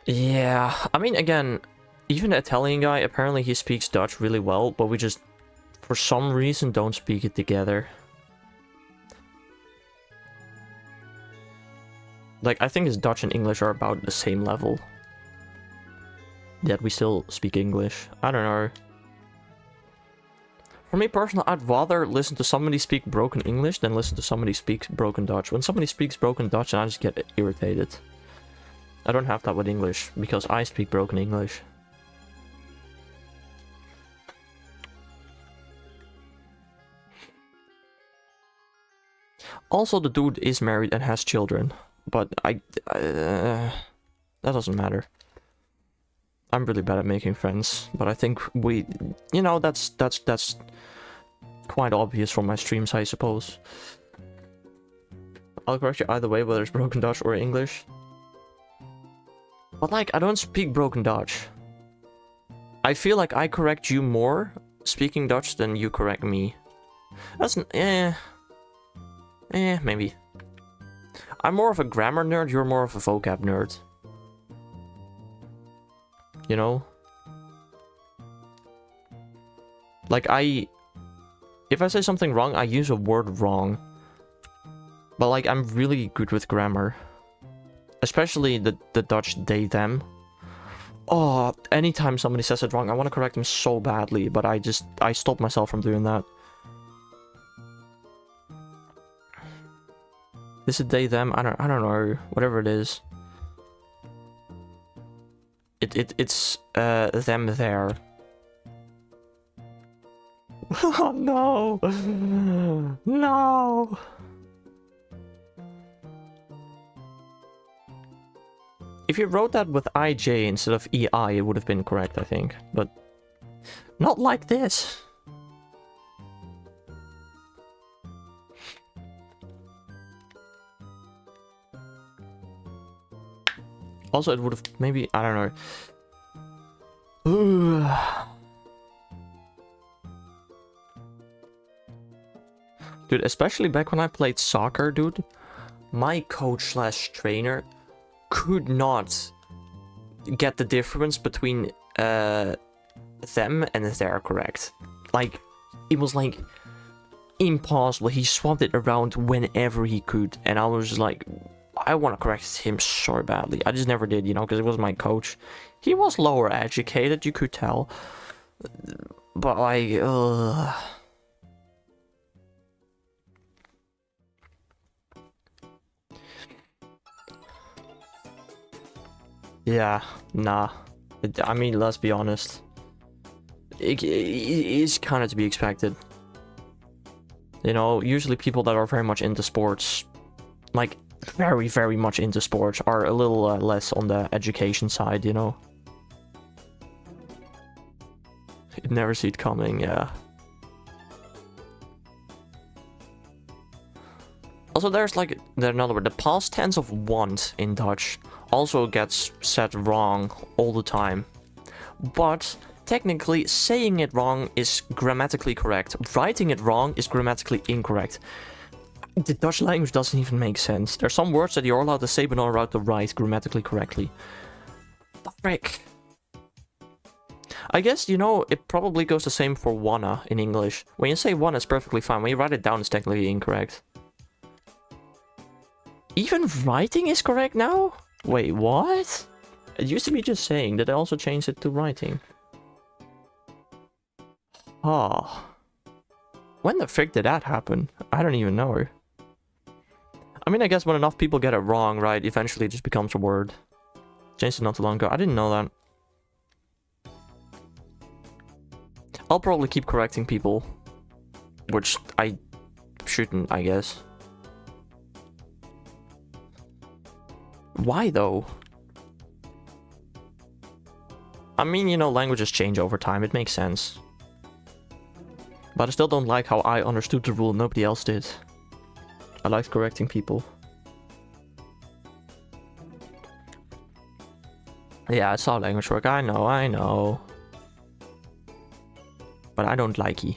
Yeah, I mean, again, even the Italian guy, apparently he speaks Dutch really well, but we just, for some reason, don't speak it together. Like, I think his Dutch and English are about the same level. Yet we still speak English. I don't know. For me personally, I'd rather listen to somebody speak broken English than listen to somebody speak broken Dutch. When somebody speaks broken Dutch, I just get irritated. I don't have that with English, because I speak broken English. Also, the dude is married and has children. But that doesn't matter. I'm really bad at making friends, but I think we, you know, that's quite obvious from my streams, I suppose. I'll correct you either way, whether it's broken Dutch or English. But like, I don't speak broken Dutch. I feel like I correct you more speaking Dutch than you correct me. That's maybe. I'm more of a grammar nerd, you're more of a vocab nerd. You know? Like, if I say something wrong, I use a word wrong. But like, I'm really good with grammar. Especially the Dutch they, them. Oh, anytime somebody says it wrong, I want to correct them so badly, but I stop myself from doing that. Is it they, them? I don't know. Whatever it is. It's them, there. Oh no! No! If you wrote that with IJ instead of EI, it would have been correct, I think. But not like this. Also, it would have maybe, I don't know. Dude, especially back when I played soccer, dude, my coach slash trainer could not get the difference between them and their correct. Like, it was like impossible. He swapped it around whenever he could, and I was just like, I want to correct him so badly. I just never did, you know, because it was my coach. He was lower educated, you could tell. But like, yeah, nah. I mean, let's be honest. It is kind of to be expected. You know, usually people that are very much into sports, like, very, very much into sports, are a little less on the education side, you know? You'd never see it coming, yeah. Also, there's like, another word, the past tense of want in Dutch also gets said wrong all the time. But technically, saying it wrong is grammatically correct. Writing it wrong is grammatically incorrect. The Dutch language doesn't even make sense. There's some words that you're allowed to say but not allowed to write grammatically correctly. The frick? I guess, you know, it probably goes the same for wanna in English. When you say wanna, it's perfectly fine. When you write it down, it's technically incorrect. Even writing is correct now? Wait, what? It used to be just saying. Did I also change it to writing? Oh. When the frick did that happen? I don't even know. I mean, I guess when enough people get it wrong, right, eventually it just becomes a word. Changed it not too long ago. I didn't know that. I'll probably keep correcting people. Which I shouldn't, I guess. Why, though? I mean, you know, languages change over time. It makes sense. But I still don't like how I understood the rule and nobody else did. I liked correcting people. Yeah, I saw language work. I know. But I don't like it.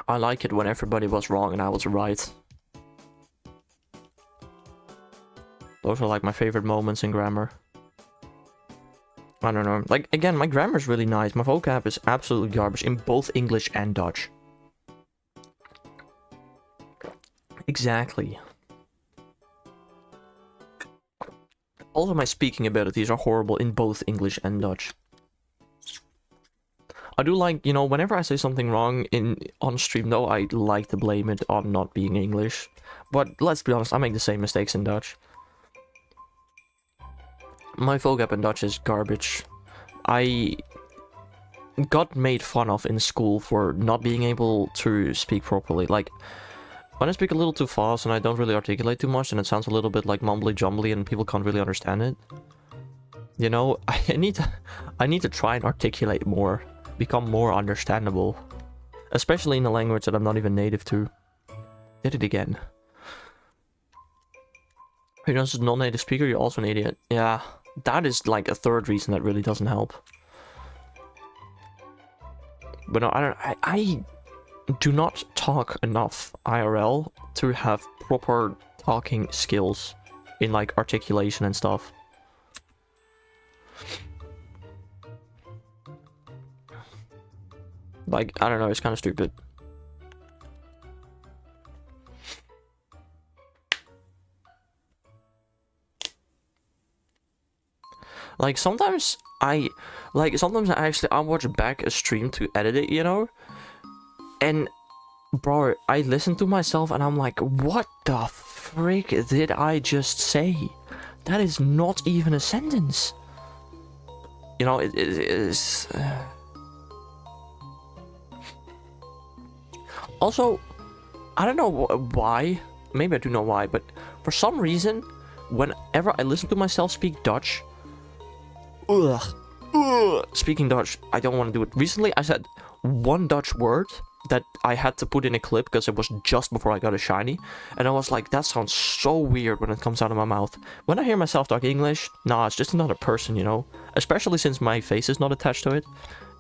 I like it when everybody was wrong and I was right. Those are like my favorite moments in grammar. I don't know. Like, again, my grammar is really nice. My vocab is absolutely garbage in both English and Dutch. Exactly. Also, my speaking abilities are horrible in both English and Dutch. I do like, you know, whenever I say something wrong on stream, though, I like to blame it on not being English. But let's be honest, I make the same mistakes in Dutch. My vocab in Dutch is garbage. I got made fun of in school for not being able to speak properly. Like, when I speak a little too fast and I don't really articulate too much and it sounds a little bit like mumbly jumbly and people can't really understand it. You know, I need to try and articulate more. Become more understandable. Especially in a language that I'm not even native to. Did it again. You're just a non-native speaker, you're also an idiot. Yeah, that is like a third reason that really doesn't help. But no, I do not talk enough IRL to have proper talking skills in like articulation and stuff. Like, I don't know, it's kind of stupid. Like, sometimes I watch back a stream to edit it, you know? And Bro, I listen to myself and I'm like, what the frick did I just say? That is not even a sentence. You know, it is... Also, I don't know why, maybe I do know why, but for some reason, whenever I listen to myself speak Dutch, speaking Dutch, I don't want to do it. Recently, I said one Dutch word that I had to put in a clip because it was just before I got a shiny, and I was like, that sounds so weird when it comes out of my mouth. When I hear myself talk English, nah, it's just another person, you know? Especially since my face is not attached to it.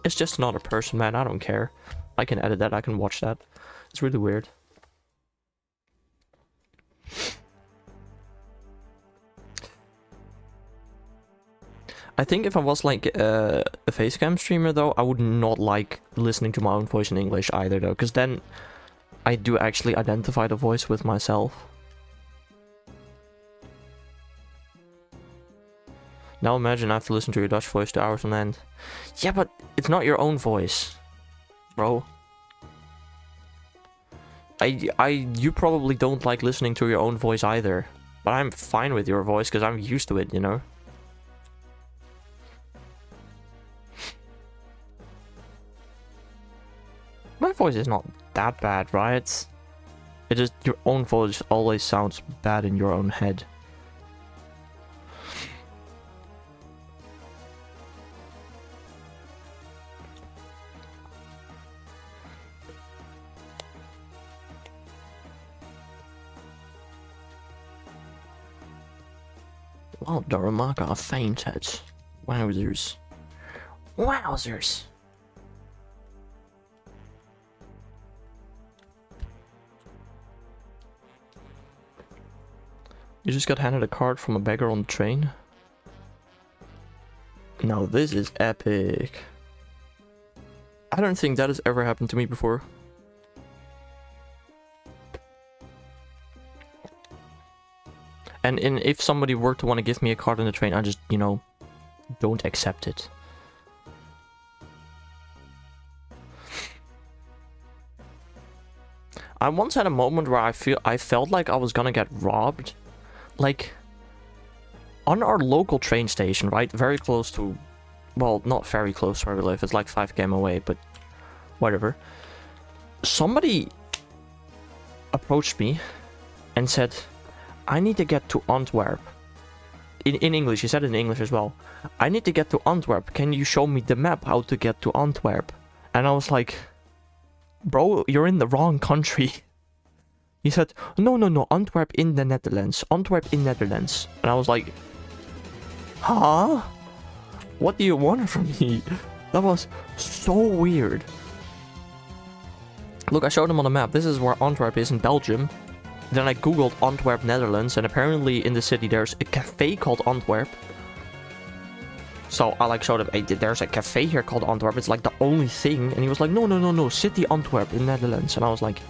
It's just another person, man, I don't care. I can edit that, I can watch that. It's really weird. I think if I was like a facecam streamer though, I would not like listening to my own voice in English either though, because then I do actually identify the voice with myself. Now imagine I have to listen to your Dutch voice 2 hours on end. Yeah, but it's not your own voice, bro. You probably don't like listening to your own voice either, but I'm fine with your voice because I'm used to it, you know? My voice is not that bad, right? It just, your own voice always sounds bad in your own head. Well, Darumaka fainted. Wowzers. Wowzers. You just got handed a card from a beggar on the train? Now this is epic. I don't think that has ever happened to me before. And if somebody were to want to give me a card on the train, I just, you know, don't accept it. I once had a moment where I felt like I was gonna get robbed. Like, on our local train station, right? Very close to, well, not very close to where we live. It's like 5 km away, but whatever. Somebody approached me and said, I need to get to Antwerp. In English, he said it in English as well. I need to get to Antwerp. Can you show me the map how to get to Antwerp? And I was like, bro, you're in the wrong country. He said, no, Antwerp in the Netherlands. Antwerp in Netherlands. And I was like, huh? What do you want from me? That was so weird. Look, I showed him on the map. This is where Antwerp is in Belgium. Then I googled Antwerp, Netherlands, and apparently in the city there's a cafe called Antwerp. So I like showed him, hey, there's a cafe here called Antwerp. It's like the only thing. And he was like, no, city Antwerp in Netherlands. And I was like,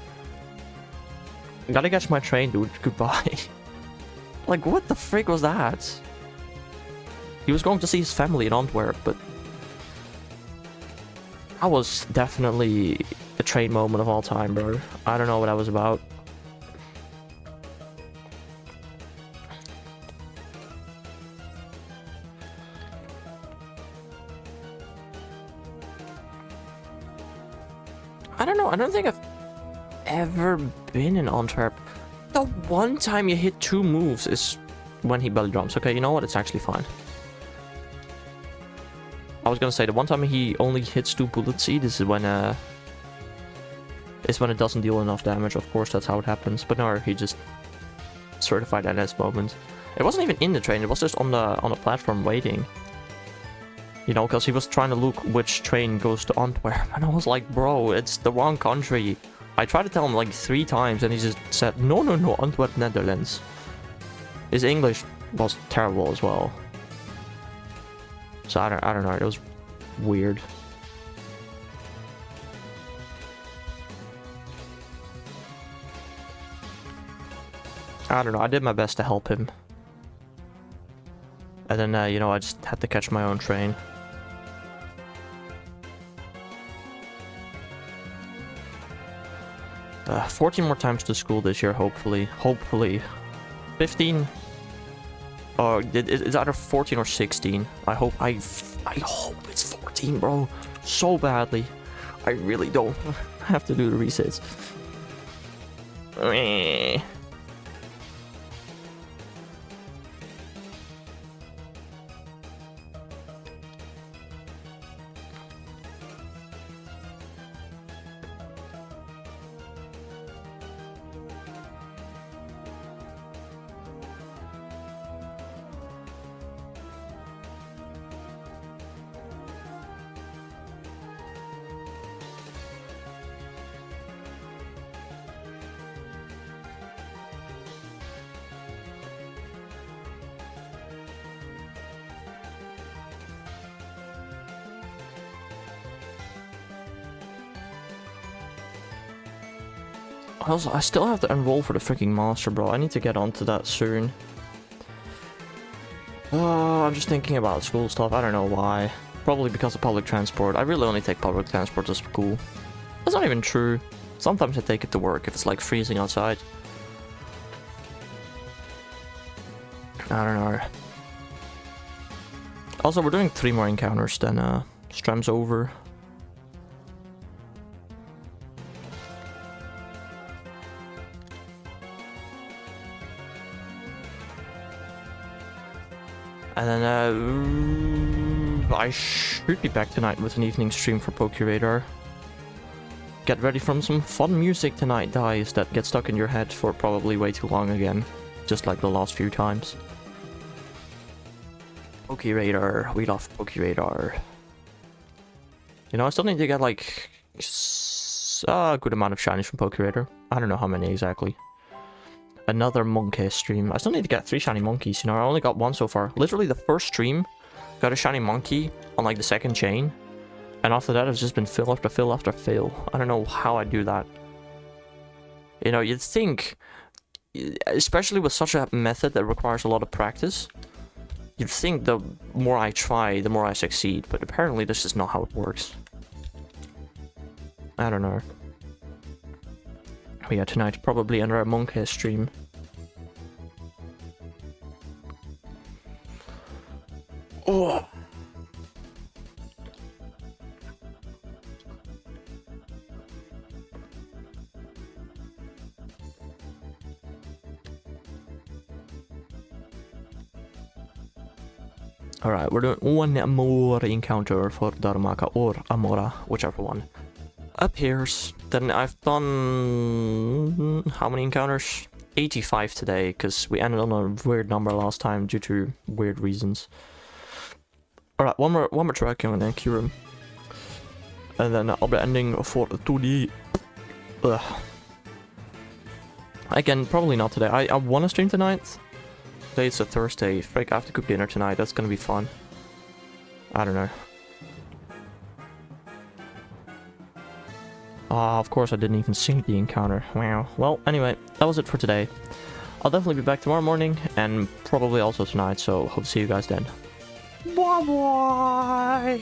gotta catch my train, dude. Goodbye. Like, what the frick was that? He was going to see his family in Antwerp, but that was definitely a train moment of all time, bro. I don't know what that was about. I don't know. I don't think I've ever been in Antwerp. The one time you hit 2 moves is when he belly drums. Okay, you know what? It's actually fine. I was gonna say the one time he only hits 2 bullets each is when it doesn't deal enough damage. Of course, that's how it happens. But no, he just certified that as moment. It wasn't even in the train. It was just on the platform waiting. You know, because he was trying to look which train goes to Antwerp. And I was like, bro, it's the wrong country. I tried to tell him like 3 times and he just said, no, Antwerp, Netherlands. His English was terrible as well. So I don't know, it was weird. I don't know, I did my best to help him. And then, you know, I just had to catch my own train. 14 more times to school this year, hopefully. Hopefully. 15? Oh, it's either 14 or 16. I hope it's 14, bro. So badly. I really don't have to do the resets. Also, I still have to enroll for the freaking master, bro. I need to get onto that soon. I'm just thinking about school stuff. I don't know why. Probably because of public transport. I really only take public transport to school. That's not even true. Sometimes I take it to work if it's like freezing outside. I don't know. Also, we're doing 3 more encounters, then Stram's over. And then I should be back tonight with an evening stream for PokeRadar. Get ready for some fun music tonight, guys, that get stuck in your head for probably way too long again. Just like the last few times. PokeRadar, we love PokeRadar. You know, I still need to get like a good amount of shinies from PokeRadar. I don't know how many exactly. Another monkey stream. I still need to get 3 shiny monkeys. You know, I only got 1 so far. Literally the first stream got a shiny monkey on like the 2nd chain. And after that it's just been fill after fill after fill. I don't know how I do that. You know, you'd think, especially with such a method that requires a lot of practice, you'd think the more I try, the more I succeed. But apparently this is not how it works. I don't know. But yeah, tonight probably under a monkey stream. Oh. Alright, we're doing 1 more encounter for Darumaka or Amora, whichever one appears. Then I've done how many encounters? 85 today, because we ended on a weird number last time due to weird reasons. Alright, one more track and then Kyurem. And then I'll be ending for 2D. Again, probably not today. I want to stream tonight. Today it's a Thursday. Frick, I have to cook dinner tonight. That's gonna be fun. I don't know. Ah, of course I didn't even sync the encounter. Wow. Well, anyway, that was it for today. I'll definitely be back tomorrow morning, and probably also tonight, so hope to see you guys then. Bye bye!